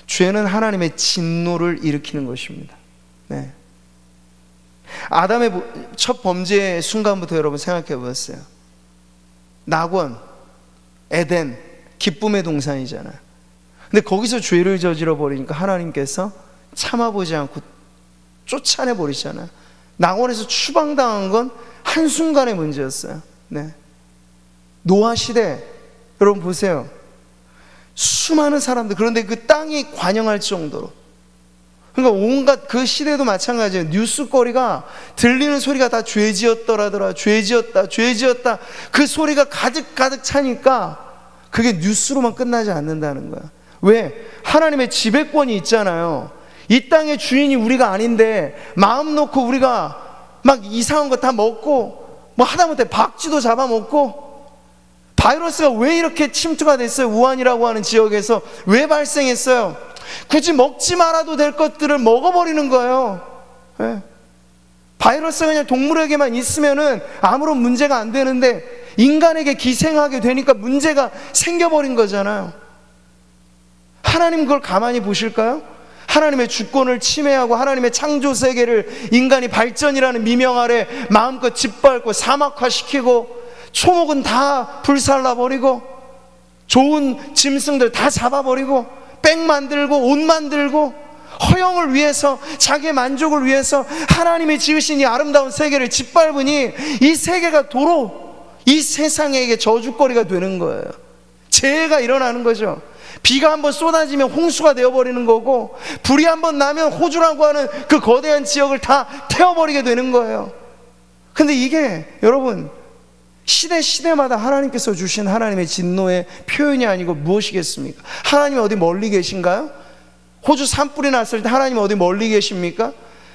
죄는 하나님의 진노를 일으키는 것입니다. 네. 아담의 첫 범죄의 순간부터 여러분 생각해 보았어요. 낙원, 에덴, 기쁨의 동산이잖아요. 근데 거기서 죄를 저질러 버리니까 하나님께서 참아보지 않고 쫓아내 버리잖아요. 낙원에서 추방당한 건 한순간의 문제였어요. 네. 노아 시대 여러분 보세요. 수많은 사람들, 그런데 그 땅이 관영할 정도로, 그러니까 온갖 그 시대도 마찬가지예요. 뉴스거리가 들리는 소리가 다 죄지었더라더라, 죄지었다, 죄지었다, 그 소리가 가득 차니까 그게 뉴스로만 끝나지 않는다는 거야. 왜? 하나님의 지배권이 있잖아요. 이 땅의 주인이 우리가 아닌데 마음 놓고 우리가 막 이상한 거 다 먹고 뭐 하다못해 박쥐도 잡아먹고, 바이러스가 왜 이렇게 침투가 됐어요? 우한이라고 하는 지역에서 왜 발생했어요? 굳이 먹지 말아도 될 것들을 먹어버리는 거예요. 네. 바이러스가 그냥 동물에게만 있으면은 아무런 문제가 안 되는데 인간에게 기생하게 되니까 문제가 생겨버린 거잖아요. 하나님 그걸 가만히 보실까요? 하나님의 주권을 침해하고 하나님의 창조 세계를 인간이 발전이라는 미명 아래 마음껏 짓밟고 사막화시키고 초목은 다 불살라버리고 좋은 짐승들 다 잡아버리고 백 만들고 옷 만들고 허영을 위해서 자기의 만족을 위해서 하나님이 지으신 이 아름다운 세계를 짓밟으니 이 세계가 도로 이 세상에게 저주거리가 되는 거예요. 재해가 일어나는 거죠. 비가 한번 쏟아지면 홍수가 되어버리는 거고, 불이 한번 나면 호주라고 하는 그 거대한 지역을 다 태워버리게 되는 거예요. 근데 이게 여러분 시대마다 하나님께서 주신 하나님의 진노의 표현이 아니고 무엇이겠습니까? 하나님이 어디 멀리 계신가요? 호주 산불이 났을 때 하나님이 어디 멀리 계십니까?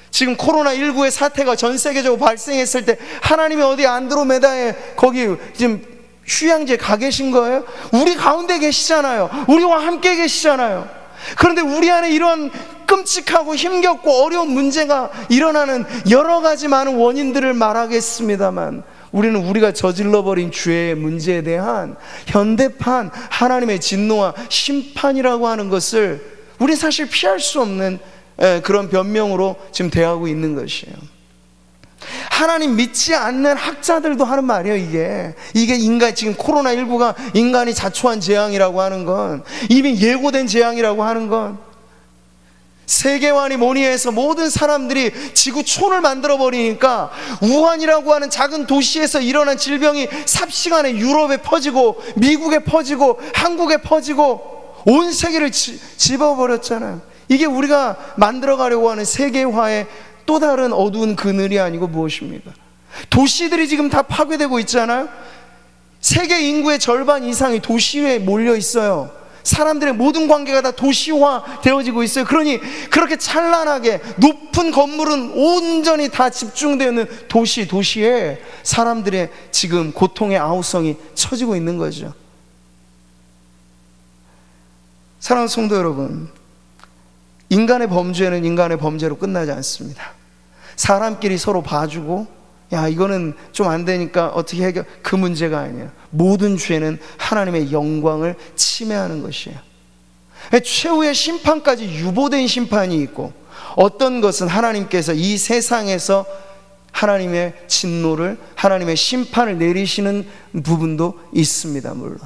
지금 코로나19의 사태가 전 세계적으로 발생했을 때 하나님이 어디 안드로메다에 거기 지금 휴양지에 가 계신 거예요? 우리 가운데 계시잖아요. 우리와 함께 계시잖아요. 그런데 우리 안에 이런 끔찍하고 힘겹고 어려운 문제가 일어나는 여러 가지 많은 원인들을 말하겠습니다만, 우리는 우리가 저질러버린 죄의 문제에 대한 현대판 하나님의 진노와 심판이라고 하는 것을 우리 사실 피할 수 없는 그런 변명으로 지금 대하고 있는 것이에요. 하나님 믿지 않는 학자들도 하는 말이에요. 이게 인간, 지금 코로나19가 인간이 자초한 재앙이라고 하는 건, 이미 예고된 재앙이라고 하는 건, 세계관이 모니해서 모든 사람들이 지구촌을 만들어버리니까 우한이라고 하는 작은 도시에서 일어난 질병이 삽시간에 유럽에 퍼지고 미국에 퍼지고 한국에 퍼지고 온 세계를 집어버렸잖아요. 이게 우리가 만들어가려고 하는 세계화의 또 다른 어두운 그늘이 아니고 무엇입니까? 도시들이 지금 다 파괴되고 있잖아요. 세계 인구의 절반 이상이 도시에 몰려 있어요. 사람들의 모든 관계가 다 도시화 되어지고 있어요. 그러니 그렇게 찬란하게 높은 건물은 온전히 다 집중되어 있는 도시에 사람들의 지금 고통의 아우성이 처지고 있는 거죠. 사랑하는 성도 여러분, 인간의 범죄는 인간의 범죄로 끝나지 않습니다. 사람끼리 서로 봐주고, 야, 이거는 좀 안 되니까 어떻게 해결, 그 문제가 아니에요. 모든 죄는 하나님의 영광을 침해하는 것이에요. 최후의 심판까지 유보된 심판이 있고, 어떤 것은 하나님께서 이 세상에서 하나님의 진노를, 하나님의 심판을 내리시는 부분도 있습니다. 물론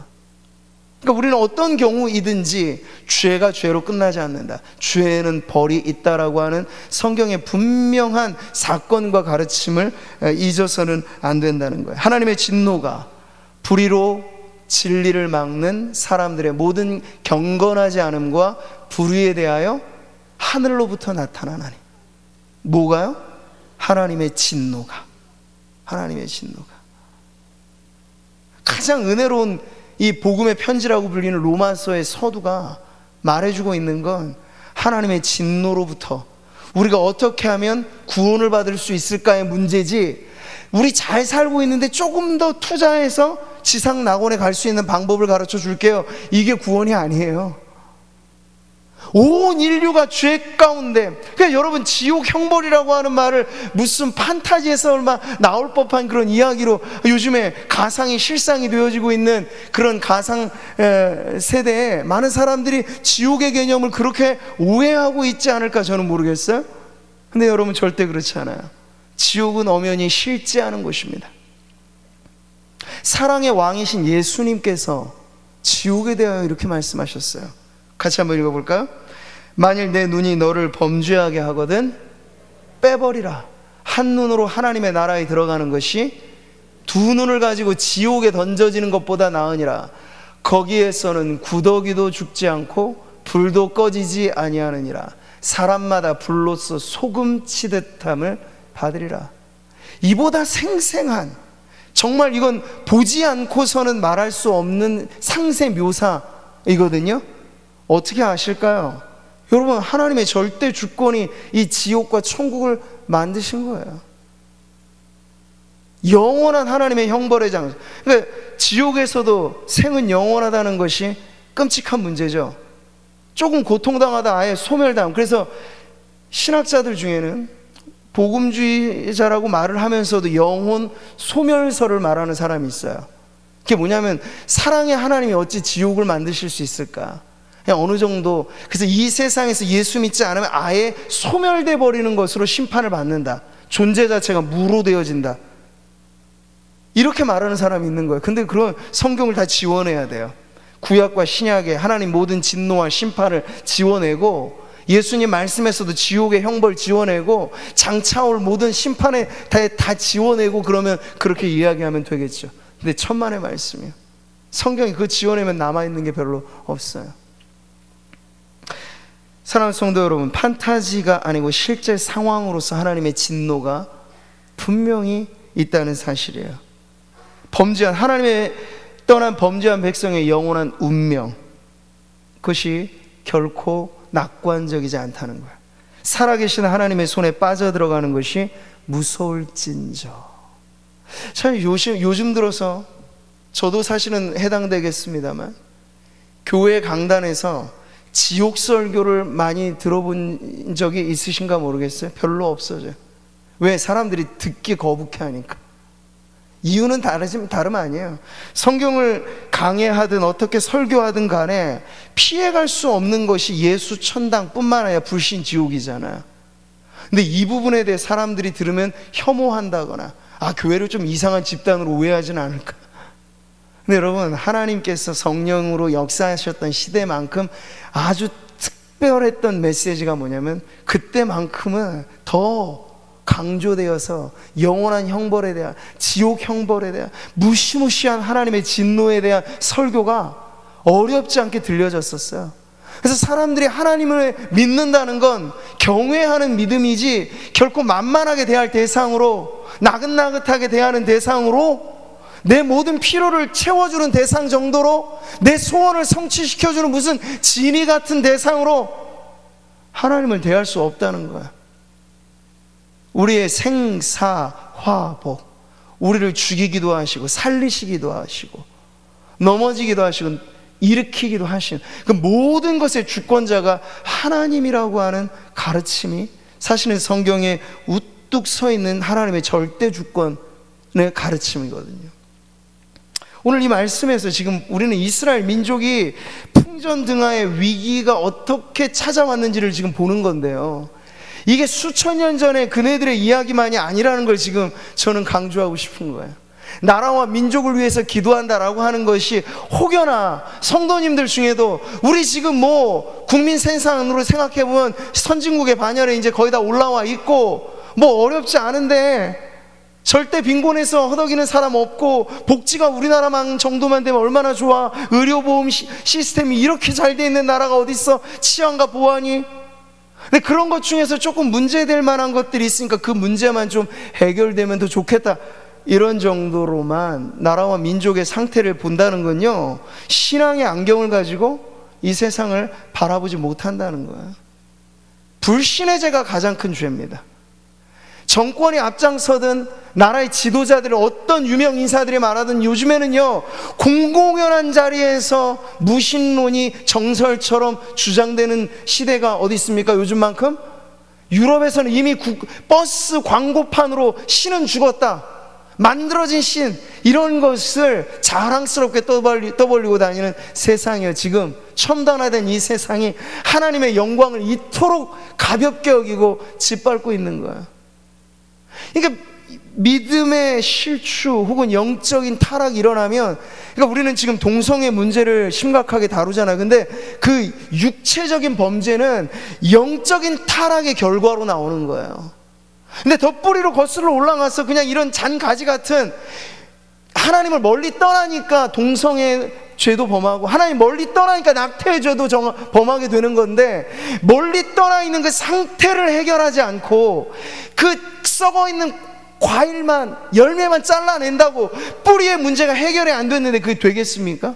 그러니까 우리는 어떤 경우이든지 죄가 죄로 끝나지 않는다, 죄에는 벌이 있다라고 하는 성경의 분명한 사건과 가르침을 잊어서는 안 된다는 거예요. 하나님의 진노가 불의로 진리를 막는 사람들의 모든 경건하지 않음과 불의에 대하여 하늘로부터 나타나나니, 뭐가요? 하나님의 진노가, 하나님의 진노가. 가장 은혜로운 이 복음의 편지라고 불리는 로마서의 서두가 말해주고 있는 건 하나님의 진노로부터 우리가 어떻게 하면 구원을 받을 수 있을까의 문제지, 우리 잘 살고 있는데 조금 더 투자해서 지상 낙원에 갈 수 있는 방법을 가르쳐 줄게요, 이게 구원이 아니에요. 온 인류가 죄 가운데, 그러니까 여러분, 지옥 형벌이라고 하는 말을 무슨 판타지에서 얼마 나올 법한 그런 이야기로 요즘에 가상이 실상이 되어지고 있는 그런 가상 세대에 많은 사람들이 지옥의 개념을 그렇게 오해하고 있지 않을까 저는 모르겠어요. 근데 여러분, 절대 그렇지 않아요. 지옥은 엄연히 싫지 않은 곳입니다. 사랑의 왕이신 예수님께서 지옥에 대하여 이렇게 말씀하셨어요. 같이 한번 읽어볼까요? 만일 내 눈이 너를 범죄하게 하거든 빼버리라. 한 눈으로 하나님의 나라에 들어가는 것이 두 눈을 가지고 지옥에 던져지는 것보다 나으니라. 거기에서는 구더기도 죽지 않고 불도 꺼지지 아니하느니라. 사람마다 불로써 소금 치듯함을 받으리라. 이보다 생생한, 정말 이건 보지 않고서는 말할 수 없는 상세 묘사이거든요. 어떻게 아실까요? 여러분, 하나님의 절대 주권이 이 지옥과 천국을 만드신 거예요. 영원한 하나님의 형벌의 장소. 그러니까 지옥에서도 생은 영원하다는 것이 끔찍한 문제죠. 조금 고통당하다 아예 소멸당. 그래서 신학자들 중에는 복음주의자라고 말을 하면서도 영혼 소멸설을 말하는 사람이 있어요. 그게 뭐냐면, 사랑의 하나님이 어찌 지옥을 만드실 수 있을까? 그냥 어느 정도, 그래서 이 세상에서 예수 믿지 않으면 아예 소멸돼 버리는 것으로 심판을 받는다, 존재 자체가 무로 되어진다, 이렇게 말하는 사람이 있는 거예요. 근데 그런 성경을 다 지원해야 돼요. 구약과 신약에 하나님 모든 진노와 심판을 지원하고, 예수님 말씀에서도 지옥의 형벌 지원하고, 장차 올 모든 심판에 다 지원하고, 그러면 그렇게 이야기하면 되겠죠. 근데 천만의 말씀이에요. 성경이 그거 지원하면 남아있는 게 별로 없어요. 사랑하는 성도 여러분, 판타지가 아니고 실제 상황으로서 하나님의 진노가 분명히 있다는 사실이에요. 범죄한, 하나님의 떠난 범죄한 백성의 영원한 운명, 그것이 결코 낙관적이지 않다는 거야. 살아계신 하나님의 손에 빠져들어가는 것이 무서울진저. 참 요즘 들어서 저도 사실은 해당되겠습니다만, 교회 강단에서 지옥 설교를 많이 들어본 적이 있으신가 모르겠어요. 별로 없어져요. 왜? 사람들이 듣기 거북해하니까. 이유는 다름 아니에요. 성경을 강해하든 어떻게 설교하든 간에 피해갈 수 없는 것이 예수 천당뿐만 아니라 불신 지옥이잖아요. 근데 이 부분에 대해 사람들이 들으면 혐오한다거나, 교회를 좀 이상한 집단으로 오해하지는 않을까. 근데 여러분, 하나님께서 성령으로 역사하셨던 시대만큼 아주 특별했던 메시지가 뭐냐면, 그때만큼은 더 강조되어서 영원한 형벌에 대한, 지옥 형벌에 대한, 무시무시한 하나님의 진노에 대한 설교가 어렵지 않게 들려졌었어요. 그래서 사람들이 하나님을 믿는다는 건 경외하는 믿음이지, 결코 만만하게 대할 대상으로, 나긋나긋하게 대하는 대상으로, 내 모든 필요를 채워주는 대상 정도로, 내 소원을 성취시켜주는 무슨 진이 같은 대상으로 하나님을 대할 수 없다는 거야. 우리의 생사화복, 우리를 죽이기도 하시고 살리시기도 하시고 넘어지기도 하시고 일으키기도 하신 그 모든 것의 주권자가 하나님이라고 하는 가르침이 사실은 성경에 우뚝 서 있는 하나님의 절대 주권의 가르침이거든요. 오늘 이 말씀에서 지금 우리는 이스라엘 민족이 풍전등화의 위기가 어떻게 찾아왔는지를 지금 보는 건데요, 이게 수천 년 전에 그네들의 이야기만이 아니라는 걸 지금 저는 강조하고 싶은 거예요. 나라와 민족을 위해서 기도한다라고 하는 것이 혹여나 성도님들 중에도 우리 지금 뭐 국민 생산으로 생각해보면 선진국의 반열에 이제 거의 다 올라와 있고 뭐 어렵지 않은데, 절대 빈곤에서 허덕이는 사람 없고 복지가 우리나라만 정도만 되면 얼마나 좋아, 의료보험 시스템이 이렇게 잘 돼 있는 나라가 어딨어, 치안과 보안이. 근데 그런 것 중에서 조금 문제될 만한 것들이 있으니까 그 문제만 좀 해결되면 더 좋겠다, 이런 정도로만 나라와 민족의 상태를 본다는 건요, 신앙의 안경을 가지고 이 세상을 바라보지 못한다는 거예요. 불신의 죄가 가장 큰 죄입니다. 정권이 앞장서든 나라의 지도자들은 어떤 유명 인사들이 말하든 요즘에는요, 공공연한 자리에서 무신론이 정설처럼 주장되는 시대가 어디 있습니까? 요즘만큼? 유럽에서는 이미 버스 광고판으로 신은 죽었다, 만들어진 신, 이런 것을 자랑스럽게 떠벌리고 다니는 세상이에요. 지금 첨단화된 이 세상이 하나님의 영광을 이토록 가볍게 여기고 짓밟고 있는 거예요. 그러니까 믿음의 실추 혹은 영적인 타락이 일어나면, 그러니까 우리는 지금 동성애 문제를 심각하게 다루잖아요. 근데 그 육체적인 범죄는 영적인 타락의 결과로 나오는 거예요. 근데 덧뿌리로 거슬러 올라가서 그냥 이런 잔가지 같은, 하나님을 멀리 떠나니까 동성애 죄도 범하고, 하나님 멀리 떠나니까 낙태의 죄도 범하게 되는 건데, 멀리 떠나 있는 그 상태를 해결하지 않고 그 썩어 있는 과일만, 열매만 잘라낸다고 뿌리의 문제가 해결이 안 됐는데 그게 되겠습니까?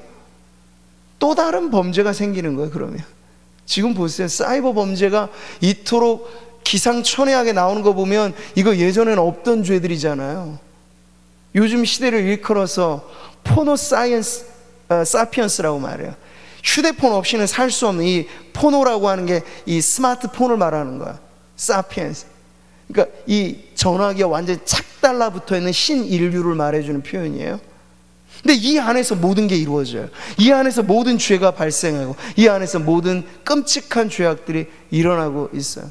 또 다른 범죄가 생기는 거예요. 그러면 지금 보세요, 사이버 범죄가 이토록 기상천외하게 나오는 거 보면 이거 예전에는 없던 죄들이잖아요. 요즘 시대를 일컬어서 포노 사이언스, 사피언스라고 말해요. 휴대폰 없이는 살 수 없는 이 포노라고 하는 게 이 스마트폰을 말하는 거야. 사피언스. 그러니까 이 전화기가 완전히 착 달라붙어 있는 신인류를 말해주는 표현이에요. 근데 이 안에서 모든 게 이루어져요. 이 안에서 모든 죄가 발생하고 이 안에서 모든 끔찍한 죄악들이 일어나고 있어요.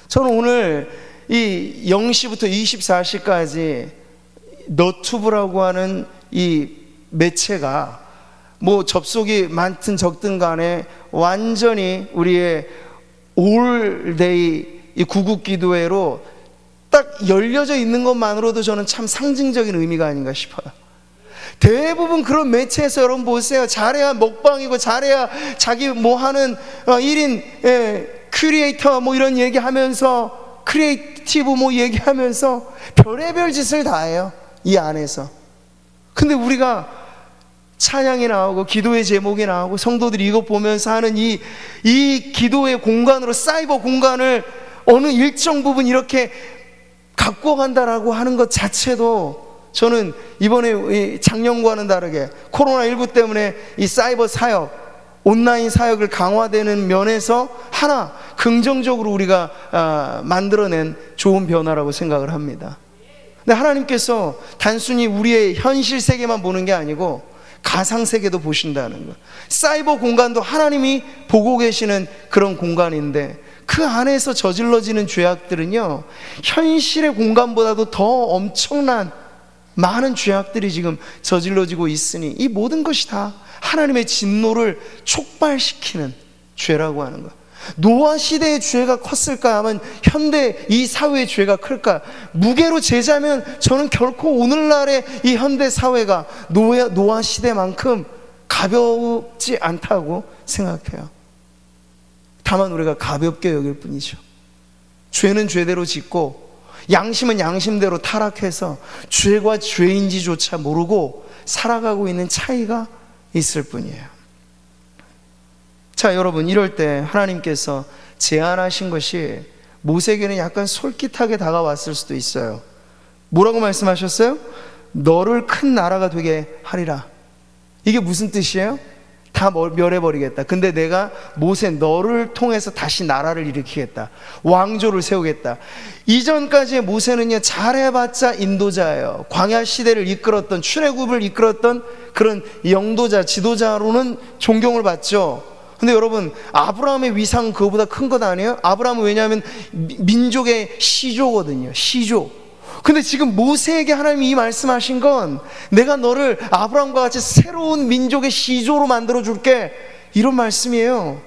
저는 오늘 이 0시부터 24시까지 너튜브라고 하는 이 매체가 뭐 접속이 많든 적든 간에 완전히 우리의 올데이 이 구국기도회로 딱 열려져 있는 것만으로도 저는 참 상징적인 의미가 아닌가 싶어요. 대부분 그런 매체에서 여러분 보세요. 잘해야 먹방이고 잘해야 자기 뭐 하는 1인 크리에이터 뭐 이런 얘기하면서, 크리에이티브 뭐 얘기하면서 별의별 짓을 다 해요. 이 안에서 근데 우리가 찬양이 나오고 기도의 제목이 나오고 성도들이 이거 보면서 하는 이 기도의 공간으로, 사이버 공간을 어느 일정 부분 이렇게 갖고 간다라고 하는 것 자체도, 저는 이번에 작년과는 다르게 코로나19 때문에 이 사이버 사역, 온라인 사역을 강화되는 면에서 하나 긍정적으로 우리가 만들어낸 좋은 변화라고 생각을 합니다. 근데 하나님께서 단순히 우리의 현실 세계만 보는 게 아니고 가상 세계도 보신다는 것. 사이버 공간도 하나님이 보고 계시는 그런 공간인데, 그 안에서 저질러지는 죄악들은요, 현실의 공간보다도 더 엄청난 많은 죄악들이 지금 저질러지고 있으니, 이 모든 것이 다 하나님의 진노를 촉발시키는 죄라고 하는 것. 노아 시대의 죄가 컸을까 하면 현대 이 사회의 죄가 클까? 무게로 재자면 저는 결코 오늘날의 이 현대 사회가 노아 시대만큼 가볍지 않다고 생각해요. 다만 우리가 가볍게 여길 뿐이죠. 죄는 죄대로 짓고 양심은 양심대로 타락해서 죄가 죄인지조차 모르고 살아가고 있는 차이가 있을 뿐이에요. 자, 여러분, 이럴 때 하나님께서 제안하신 것이 모세에게는 약간 솔깃하게 다가왔을 수도 있어요. 뭐라고 말씀하셨어요? 너를 큰 나라가 되게 하리라. 이게 무슨 뜻이에요? 다 멸해버리겠다. 근데 내가 모세 너를 통해서 다시 나라를 일으키겠다. 왕조를 세우겠다. 이전까지의 모세는요, 잘해봤자 인도자예요. 광야 시대를 이끌었던, 출애굽을 이끌었던 그런 영도자, 지도자로는 존경을 받죠. 근데 여러분, 아브라함의 위상은 그거보다 큰 것 아니에요? 아브라함은 왜냐하면 민족의 시조거든요. 시조. 근데 지금 모세에게 하나님이 이 말씀하신 건, 내가 너를 아브라함과 같이 새로운 민족의 시조로 만들어 줄게, 이런 말씀이에요.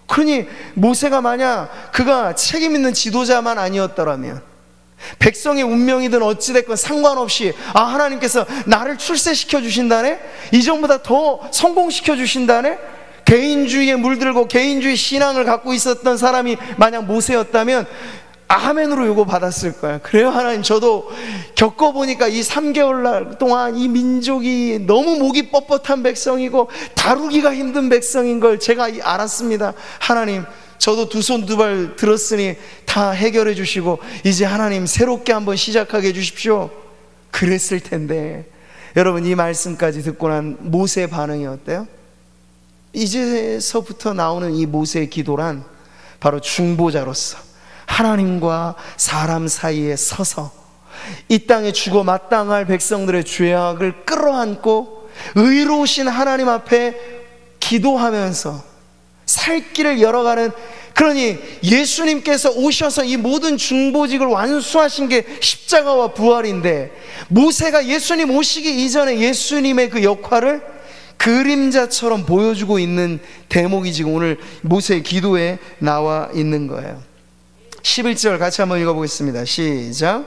그러니 모세가 만약 그가 책임 있는 지도자만 아니었더라면, 백성의 운명이든 어찌됐건 상관없이, 아, 하나님께서 나를 출세시켜 주신다네? 이전보다 더 성공시켜 주신다네? 개인주의에 물들고 개인주의 신앙을 갖고 있었던 사람이 만약 모세였다면 아멘으로 요거 받았을 거예요. 그래요, 하나님, 저도 겪어보니까 이 3개월 동안 이 민족이 너무 목이 뻣뻣한 백성이고 다루기가 힘든 백성인 걸 제가 알았습니다. 하나님, 저도 두 손 두 발 들었으니 다 해결해 주시고 이제 하나님 새롭게 한번 시작하게 해주십시오. 그랬을 텐데, 여러분, 이 말씀까지 듣고 난 모세의 반응이 어때요? 이제서부터 나오는 이 모세의 기도란 바로 중보자로서 하나님과 사람 사이에 서서 이 땅에 죽어 마땅할 백성들의 죄악을 끌어안고 의로우신 하나님 앞에 기도하면서 살 길을 열어가는, 그러니 예수님께서 오셔서 이 모든 중보직을 완수하신 게 십자가와 부활인데, 모세가 예수님 오시기 이전에 예수님의 그 역할을 그림자처럼 보여주고 있는 대목이 지금 오늘 모세의 기도에 나와 있는 거예요. 11절 같이 한번 읽어보겠습니다. 시작.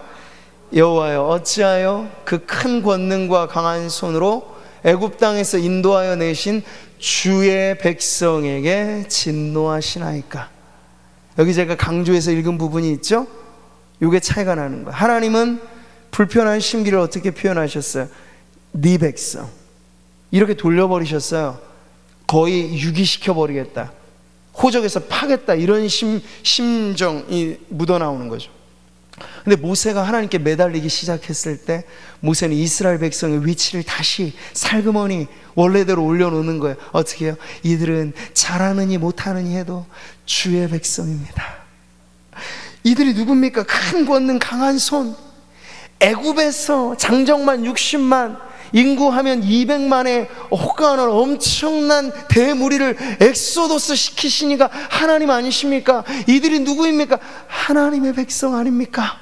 여호와여, 어찌하여 그 큰 권능과 강한 손으로 애굽 땅에서 인도하여 내신 주의 백성에게 진노하시나이까. 여기 제가 강조해서 읽은 부분이 있죠? 이게 차이가 나는 거예요. 하나님은 불편한 심기를 어떻게 표현하셨어요? 네 백성, 이렇게 돌려버리셨어요. 거의 유기시켜버리겠다, 호적에서 파겠다, 이런 심정이 묻어나오는 거죠. 근데 모세가 하나님께 매달리기 시작했을 때 모세는 이스라엘 백성의 위치를 다시 살그머니 원래대로 올려놓는 거예요. 어떻게 해요? 이들은 잘하느니 못하느니 해도 주의 백성입니다. 이들이 누굽니까? 큰 권능 강한 손, 애굽에서 장정만 60만, 인구하면 200만의 혹가는 엄청난 대무리를 엑소도스 시키시니까 하나님 아니십니까? 이들이 누구입니까? 하나님의 백성 아닙니까?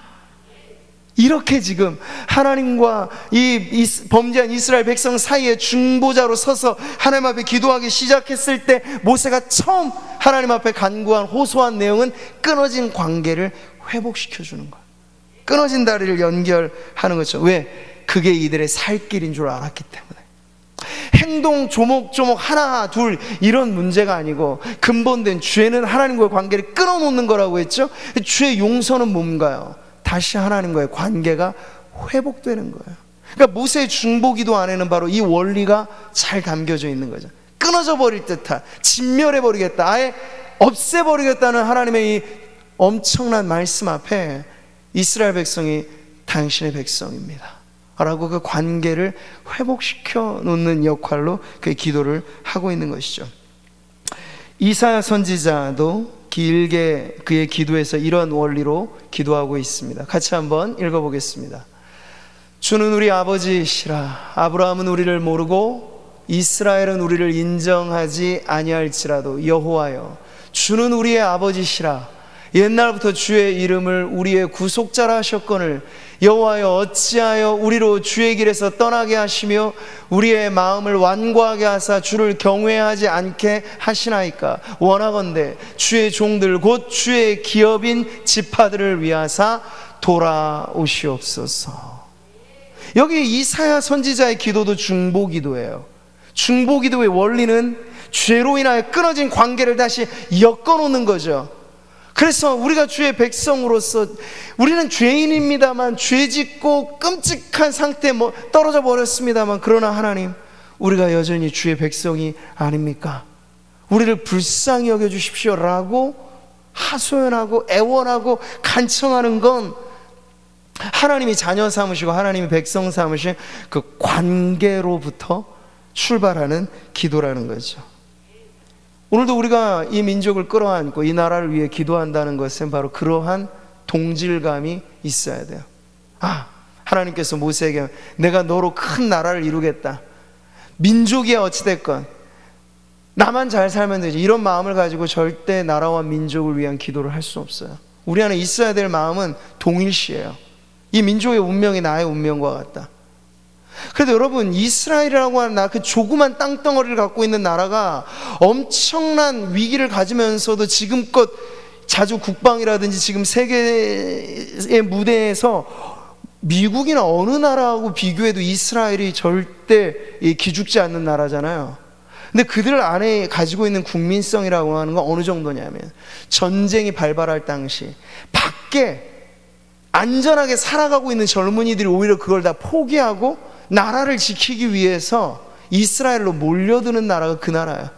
이렇게 지금 하나님과 이 범죄한 이스라엘 백성 사이에 중보자로 서서 하나님 앞에 기도하기 시작했을 때 모세가 처음 하나님 앞에 간구한 호소한 내용은 끊어진 관계를 회복시켜주는 거예요. 끊어진 다리를 연결하는 거죠. 왜? 그게 이들의 살 길인 줄 알았기 때문에. 행동 조목조목 하나 둘 이런 문제가 아니고 근본된 죄는 하나님과의 관계를 끊어놓는 거라고 했죠. 죄의 용서는 뭔가요? 다시 하나님과의 관계가 회복되는 거예요. 그러니까 모세의 중보기도 안에는 바로 이 원리가 잘 담겨져 있는 거죠. 끊어져 버릴 듯한, 진멸해 버리겠다, 아예 없애버리겠다는 하나님의 이 엄청난 말씀 앞에 이스라엘 백성이 당신의 백성입니다 라고 그 관계를 회복시켜 놓는 역할로 그 기도를 하고 있는 것이죠. 이사야 선지자도 길게 그의 기도에서 이런 원리로 기도하고 있습니다. 같이 한번 읽어보겠습니다. 주는 우리 아버지시라. 아브라함은 우리를 모르고 이스라엘은 우리를 인정하지 아니할지라도 여호와여, 주는 우리의 아버지시라. 옛날부터 주의 이름을 우리의 구속자라 하셨거늘 여호와여, 어찌하여 우리로 주의 길에서 떠나게 하시며 우리의 마음을 완고하게 하사 주를 경외하지 않게 하시나이까. 원하건대 주의 종들 곧 주의 기업인 지파들을 위하사 돌아오시옵소서. 여기 이사야 선지자의 기도도 중보기도예요. 중보기도의 원리는 죄로 인하여 끊어진 관계를 다시 엮어놓는 거죠. 그래서 우리가 주의 백성으로서 우리는 죄인입니다만, 죄짓고 끔찍한 상태에 떨어져 버렸습니다만, 그러나 하나님, 우리가 여전히 주의 백성이 아닙니까? 우리를 불쌍히 여겨주십시오 라고 하소연하고 애원하고 간청하는 건 하나님이 자녀 삼으시고 하나님이 백성 삼으신 그 관계로부터 출발하는 기도라는 거죠. 오늘도 우리가 이 민족을 끌어안고 이 나라를 위해 기도한다는 것은 바로 그러한 동질감이 있어야 돼요. 하나님께서 모세에게 내가 너로 큰 나라를 이루겠다, 민족이야 어찌됐건 나만 잘 살면 되지, 이런 마음을 가지고 절대 나라와 민족을 위한 기도를 할 수 없어요. 우리 안에 있어야 될 마음은 동일시해요. 이 민족의 운명이 나의 운명과 같다. 그래도 여러분, 이스라엘이라고 하는 그 조그만 땅덩어리를 갖고 있는 나라가 엄청난 위기를 가지면서도 지금껏 자주 국방이라든지 지금 세계의 무대에서 미국이나 어느 나라하고 비교해도 이스라엘이 절대 기죽지 않는 나라잖아요. 근데 그들 안에 가지고 있는 국민성이라고 하는 건 어느 정도냐면, 전쟁이 발발할 당시 밖에 안전하게 살아가고 있는 젊은이들이 오히려 그걸 다 포기하고 나라를 지키기 위해서 이스라엘로 몰려드는 나라가 그 나라야.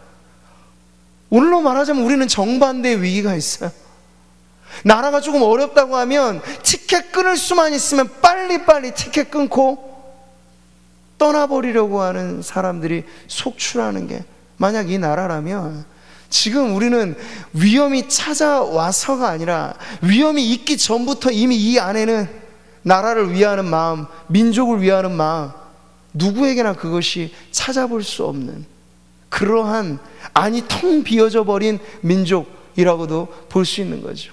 오늘로 말하자면 우리는 정반대의 위기가 있어요. 나라가 조금 어렵다고 하면 티켓 끊을 수만 있으면 빨리빨리 티켓 끊고 떠나버리려고 하는 사람들이 속출하는 게, 만약 이 나라라면 지금 우리는 위험이 찾아와서가 아니라 위험이 있기 전부터 이미 이 안에는 나라를 위하는 마음, 민족을 위하는 마음, 누구에게나 그것이 찾아볼 수 없는 그러한, 아니 텅 비어져 버린 민족이라고도 볼 수 있는 거죠.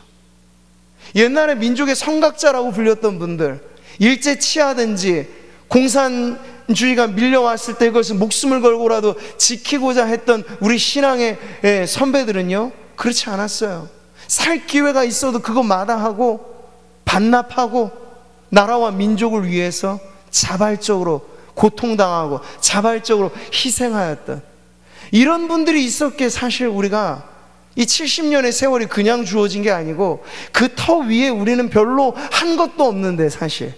옛날에 민족의 성각자라고 불렸던 분들, 일제 치하든지 공산주의가 밀려왔을 때 그것을 목숨을 걸고라도 지키고자 했던 우리 신앙의 선배들은요, 그렇지 않았어요. 살 기회가 있어도 그거 마다하고 반납하고 나라와 민족을 위해서 자발적으로 고통당하고 자발적으로 희생하였던 이런 분들이 있었기에 사실 우리가 이 70년의 세월이 그냥 주어진 게 아니고 그 터 위에 우리는 별로 한 것도 없는데, 사실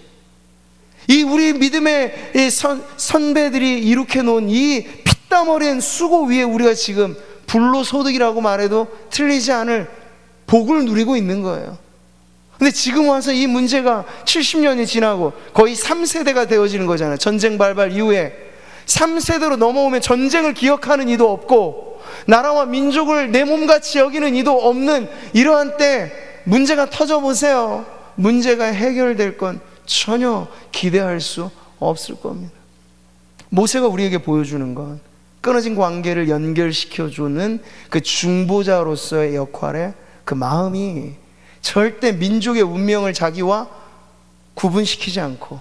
이 우리 믿음의 이 선배들이 이룩해 놓은 이 피땀 어린 수고 위에 우리가 지금 불로소득이라고 말해도 틀리지 않을 복을 누리고 있는 거예요. 근데 지금 와서 이 문제가 70년이 지나고 거의 3세대가 되어지는 거잖아요. 전쟁 발발 이후에 3세대로 넘어오면 전쟁을 기억하는 이도 없고 나라와 민족을 내 몸같이 여기는 이도 없는 이러한 때 문제가 터져보세요. 문제가 해결될 건 전혀 기대할 수 없을 겁니다. 모세가 우리에게 보여주는 건 끊어진 관계를 연결시켜주는 그 중보자로서의 역할에 그 마음이 절대 민족의 운명을 자기와 구분시키지 않고,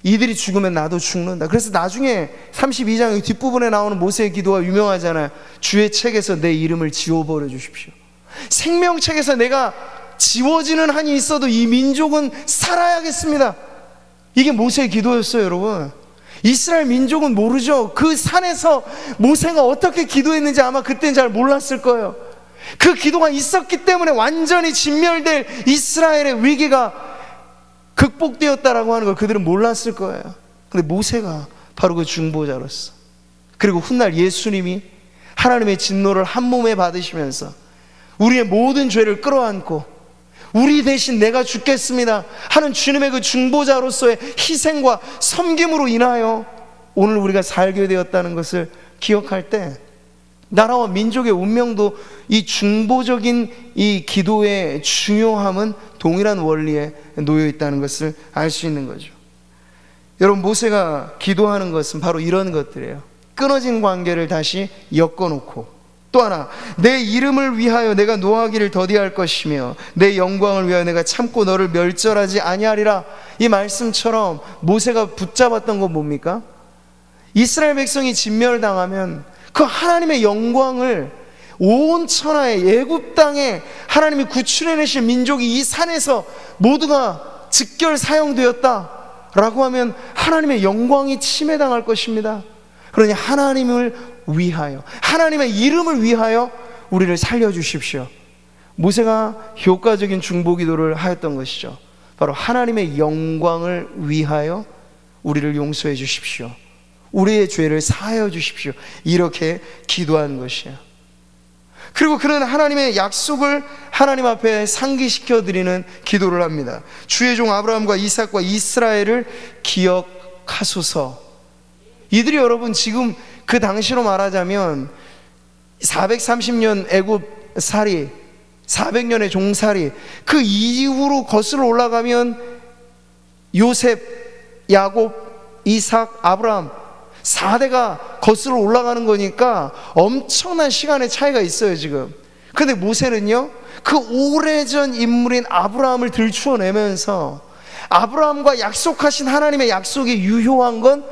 이들이 죽으면 나도 죽는다. 그래서 나중에 32장 뒷부분에 나오는 모세의 기도가 유명하잖아요. 주의 책에서 내 이름을 지워버려 주십시오. 생명책에서 내가 지워지는 한이 있어도 이 민족은 살아야겠습니다. 이게 모세의 기도였어요, 여러분. 이스라엘 민족은 모르죠. 그 산에서 모세가 어떻게 기도했는지 아마 그때는 잘 몰랐을 거예요. 그 기도가 있었기 때문에 완전히 진멸될 이스라엘의 위기가 극복되었다라고 하는 걸 그들은 몰랐을 거예요. 근데 모세가 바로 그 중보자로서, 그리고 훗날 예수님이 하나님의 진노를 한 몸에 받으시면서 우리의 모든 죄를 끌어안고 우리 대신 내가 죽겠습니다 하는 주님의 그 중보자로서의 희생과 섬김으로 인하여 오늘 우리가 살게 되었다는 것을 기억할 때, 나라와 민족의 운명도 이 중보적인 이 기도의 중요함은 동일한 원리에 놓여 있다는 것을 알 수 있는 거죠. 여러분, 모세가 기도하는 것은 바로 이런 것들이에요. 끊어진 관계를 다시 엮어놓고, 또 하나, 내 이름을 위하여 내가 노하기를 더디할 것이며 내 영광을 위하여 내가 참고 너를 멸절하지 아니하리라. 이 말씀처럼 모세가 붙잡았던 건 뭡니까? 이스라엘 백성이 진멸당하면 그 하나님의 영광을 온 천하의 애굽 땅에 하나님이 구출해내실 민족이 이 산에서 모두가 직결 사용되었다라고 하면 하나님의 영광이 침해당할 것입니다. 그러니 하나님을 위하여, 하나님의 이름을 위하여 우리를 살려주십시오. 모세가 효과적인 중보기도를 하였던 것이죠. 바로 하나님의 영광을 위하여 우리를 용서해 주십시오, 우리의 죄를 사하여 주십시오, 이렇게 기도한 것이에요. 그리고 그는 하나님의 약속을 하나님 앞에 상기시켜 드리는 기도를 합니다. 주의 종 아브라함과 이삭과 이스라엘을 기억하소서. 이들이 여러분 지금 그 당시로 말하자면 430년 애굽살이, 400년의 종살이, 그 이후로 거슬러 올라가면 요셉, 야곱, 이삭, 아브라함 4대가 거슬러 올라가는 거니까 엄청난 시간의 차이가 있어요 지금. 근데 모세는요, 그 오래전 인물인 아브라함을 들추어내면서 아브라함과 약속하신 하나님의 약속이 유효한 건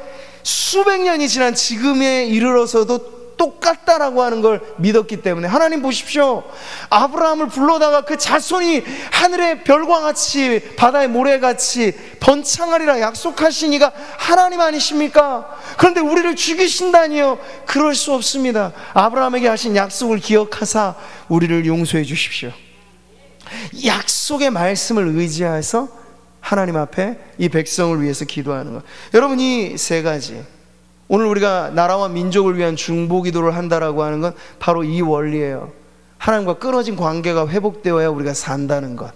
수백 년이 지난 지금에 이르러서도 똑같다라고 하는 걸 믿었기 때문에, 하나님 보십시오, 아브라함을 불러다가 그 자손이 하늘의 별과 같이 바다의 모래같이 번창하리라 약속하신 이가 하나님 아니십니까? 그런데 우리를 죽이신다니요? 그럴 수 없습니다. 아브라함에게 하신 약속을 기억하사 우리를 용서해 주십시오. 약속의 말씀을 의지해서 하나님 앞에 이 백성을 위해서 기도하는 것. 여러분, 이 세 가지, 오늘 우리가 나라와 민족을 위한 중보기도를 한다라고 하는 건 바로 이 원리예요. 하나님과 끊어진 관계가 회복되어야 우리가 산다는 것.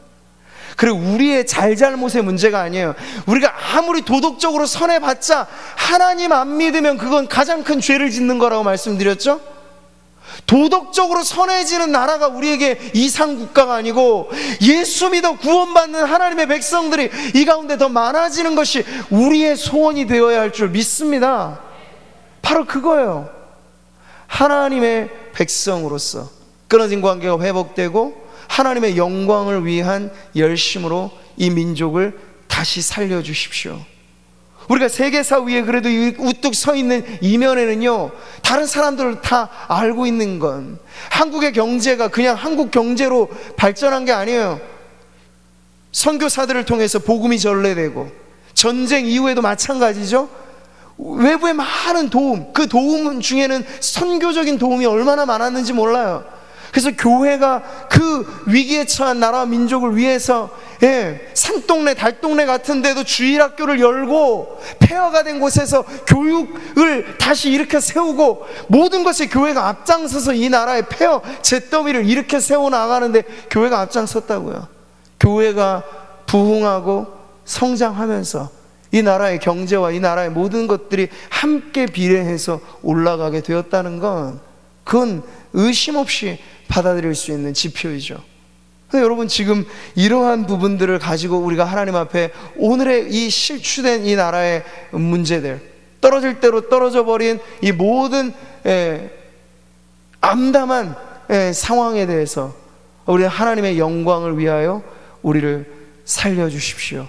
그리고 우리의 잘잘못의 문제가 아니에요. 우리가 아무리 도덕적으로 선해봤자 하나님 안 믿으면 그건 가장 큰 죄를 짓는 거라고 말씀드렸죠. 도덕적으로 선해지는 나라가 우리에게 이상국가가 아니고 예수 믿어 구원받는 하나님의 백성들이 이 가운데 더 많아지는 것이 우리의 소원이 되어야 할 줄 믿습니다. 바로 그거예요. 하나님의 백성으로서 끊어진 관계가 회복되고 하나님의 영광을 위한 열심으로 이 민족을 다시 살려주십시오. 우리가 세계사 위에 그래도 우뚝 서 있는 이면에는요, 다른 사람들 다 알고 있는 건 한국의 경제가 그냥 한국 경제로 발전한 게 아니에요. 선교사들을 통해서 복음이 전래되고, 전쟁 이후에도 마찬가지죠. 외부의 많은 도움, 그 도움 중에는 선교적인 도움이 얼마나 많았는지 몰라요. 그래서 교회가 그 위기에 처한 나라와 민족을 위해서 산동네 달동네 같은 데도 주일학교를 열고, 폐허가 된 곳에서 교육을 다시 일으켜 세우고, 모든 것에 교회가 앞장서서 이 나라의 폐허 잿더미를 일으켜 세워나가는데 교회가 앞장섰다고요. 교회가 부흥하고 성장하면서 이 나라의 경제와 이 나라의 모든 것들이 함께 비례해서 올라가게 되었다는 건, 그건 의심 없이 받아들일 수 있는 지표이죠. 근데 여러분, 지금 이러한 부분들을 가지고 우리가 하나님 앞에 오늘의 이 실추된 이 나라의 문제들, 떨어질 대로 떨어져 버린 이 모든 암담한 상황에 대해서 우리 하나님의 영광을 위하여 우리를 살려주십시오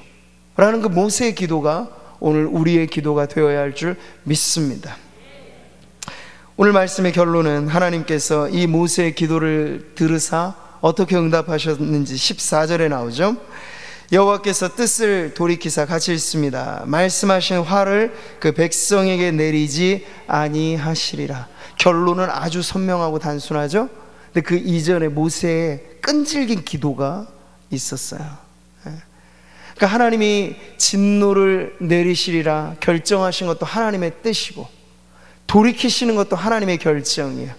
라는 그 모세의 기도가 오늘 우리의 기도가 되어야 할 줄 믿습니다. 오늘 말씀의 결론은 하나님께서 이 모세의 기도를 들으사 어떻게 응답하셨는지 14절에 나오죠. 여호와께서 뜻을 돌이키사, 같이 읽습니다. 말씀하신 화를 그 백성에게 내리지 아니하시리라. 결론은 아주 선명하고 단순하죠. 근데 그 이전에 모세의 끈질긴 기도가 있었어요. 그러니까 하나님이 진노를 내리시리라 결정하신 것도 하나님의 뜻이고 돌이키시는 것도 하나님의 결정이에요.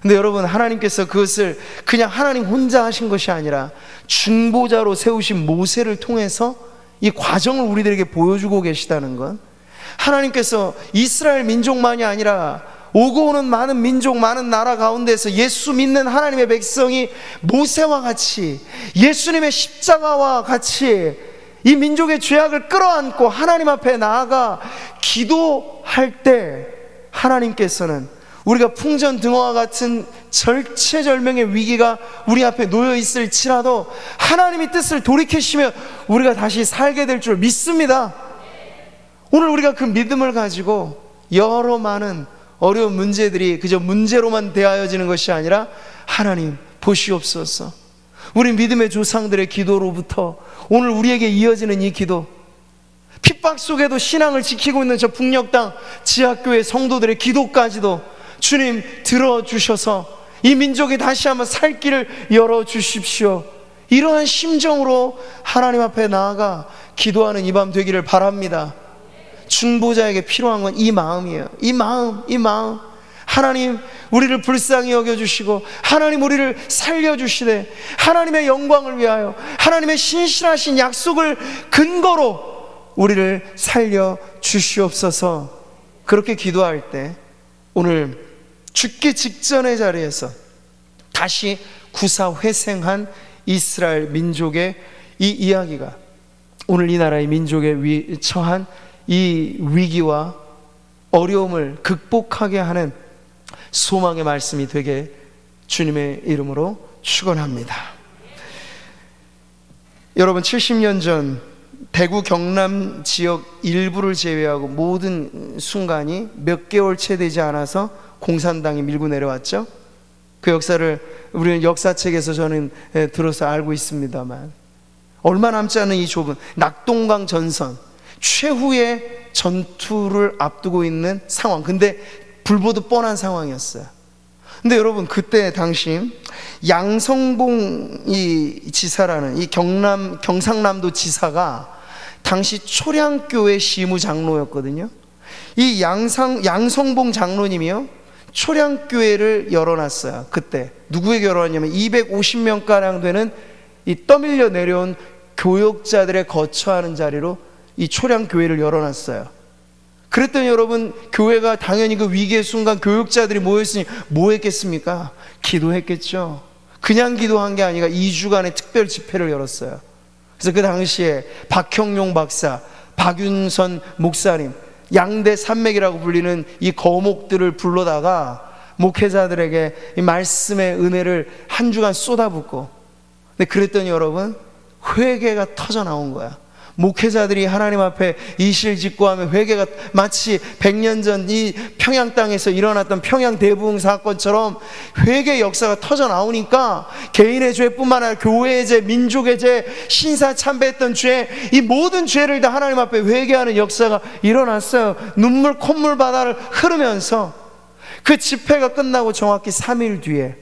근데 여러분, 하나님께서 그것을 그냥 하나님 혼자 하신 것이 아니라 중보자로 세우신 모세를 통해서 이 과정을 우리들에게 보여주고 계시다는 건, 하나님께서 이스라엘 민족만이 아니라 오고 오는 많은 민족, 많은 나라 가운데서 예수 믿는 하나님의 백성이 모세와 같이, 예수님의 십자가와 같이 이 민족의 죄악을 끌어안고 하나님 앞에 나아가 기도할 때, 하나님께서는 우리가 풍전등화와 같은 절체절명의 위기가 우리 앞에 놓여 있을지라도 하나님이 뜻을 돌이키시면 우리가 다시 살게 될 줄 믿습니다. 오늘 우리가 그 믿음을 가지고 여러 많은 어려운 문제들이 그저 문제로만 대하여지는 것이 아니라, 하나님 보시옵소서, 우리 믿음의 조상들의 기도로부터 오늘 우리에게 이어지는 이 기도, 핍박 속에도 신앙을 지키고 있는 저 북녘땅 지하교회 성도들의 기도까지도 주님 들어주셔서 이 민족이 다시 한번 살 길을 열어주십시오. 이러한 심정으로 하나님 앞에 나아가 기도하는 이 밤 되기를 바랍니다. 중보자에게 필요한 건 이 마음이에요. 이 마음. 하나님 우리를 불쌍히 여겨주시고, 하나님 우리를 살려주시되, 하나님의 영광을 위하여 하나님의 신실하신 약속을 근거로 우리를 살려주시옵소서. 그렇게 기도할 때 오늘 죽기 직전의 자리에서 다시 구사회생한 이스라엘 민족의 이 이야기가 오늘 이 나라의 민족에 처한 이 위기와 어려움을 극복하게 하는 소망의 말씀이 되게 주님의 이름으로 축원합니다. 여러분, 70년 전 대구 경남 지역 일부를 제외하고 모든 순간이 몇 개월 채 되지 않아서 공산당이 밀고 내려왔죠. 그 역사를 우리는 역사책에서 저는 들어서 알고 있습니다만, 얼마 남지 않은 이 좁은 낙동강 전선 최후의 전투를 앞두고 있는 상황, 근데 불보듯 뻔한 상황이었어요. 근데 여러분, 그때 당시 양성봉 이 지사라는 이 경상남도 지사가 당시 초량교회 시무장로였거든요. 이 양성봉 장로님이요, 초량교회를 열어놨어요. 그때 누구에게 열어놨냐면 250명가량 되는 이 떠밀려 내려온 교역자들의 거처하는 자리로 이 초량교회를 열어놨어요. 그랬더니 여러분, 교회가 당연히 그 위기의 순간 교역자들이 모였으니 뭐 했겠습니까? 기도했겠죠. 그냥 기도한 게 아니라 2주간의 특별 집회를 열었어요. 그래서 그 당시에 박형용 박사, 박윤선 목사님, 양대 산맥이라고 불리는 이 거목들을 불러다가 목회자들에게 이 말씀의 은혜를 한 주간 쏟아붓고, 근데 그랬더니 여러분, 회개가 터져 나온 거야. 목회자들이 하나님 앞에 이실직고하며 회개가 마치 100년 전 이 평양 땅에서 일어났던 평양 대부흥 사건처럼 회개 역사가 터져 나오니까 개인의 죄뿐만 아니라 교회의 죄, 민족의 죄, 신사 참배했던 죄, 이 모든 죄를 다 하나님 앞에 회개하는 역사가 일어났어요. 눈물 콧물 바다를 흐르면서 그 집회가 끝나고 정확히 3일 뒤에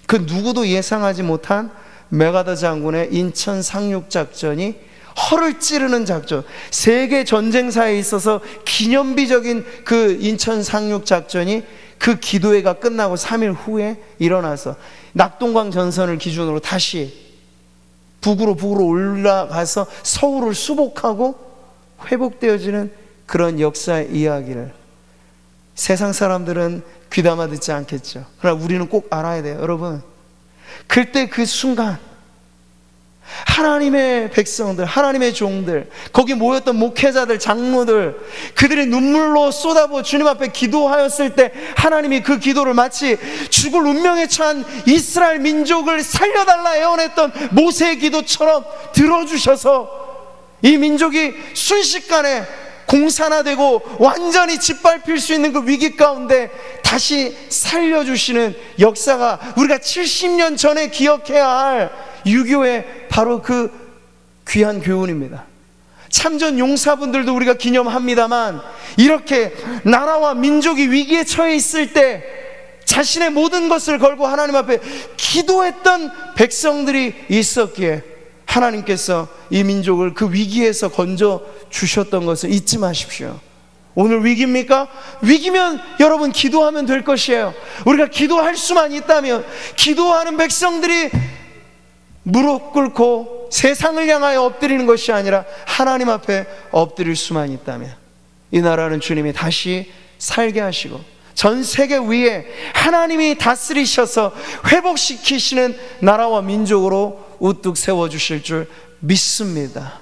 그 누구도 예상하지 못한 메가더 장군의 인천 상륙작전이, 허를 찌르는 작전, 세계 전쟁사에 있어서 기념비적인 그 인천 상륙작전이 그 기도회가 끝나고 3일 후에 일어나서 낙동강 전선을 기준으로 다시 북으로 올라가서 서울을 수복하고 회복되어지는 그런 역사의 이야기를 세상 사람들은 귀담아 듣지 않겠죠. 그러나 우리는 꼭 알아야 돼요. 여러분, 그때 그 순간 하나님의 백성들, 하나님의 종들, 거기 모였던 목회자들, 장로들, 그들이 눈물로 쏟아부어 주님 앞에 기도하였을 때 하나님이 그 기도를 마치 죽을 운명에 처한 이스라엘 민족을 살려달라 애원했던 모세의 기도처럼 들어주셔서 이 민족이 순식간에 공산화되고 완전히 짓밟힐 수 있는 그 위기 가운데 다시 살려주시는 역사가 우리가 70년 전에 기억해야 할 유교의 바로 그 귀한 교훈입니다. 참전 용사분들도 우리가 기념합니다만, 이렇게 나라와 민족이 위기에 처해 있을 때 자신의 모든 것을 걸고 하나님 앞에 기도했던 백성들이 있었기에 하나님께서 이 민족을 그 위기에서 건져 주셨던 것을 잊지 마십시오. 오늘 위기입니까? 위기면 여러분 기도하면 될 것이에요. 우리가 기도할 수만 있다면, 기도하는 백성들이 무릎 꿇고 세상을 향하여 엎드리는 것이 아니라 하나님 앞에 엎드릴 수만 있다면, 이 나라는 주님이 다시 살게 하시고 전 세계 위에 하나님이 다스리셔서 회복시키시는 나라와 민족으로 우뚝 세워주실 줄 믿습니다.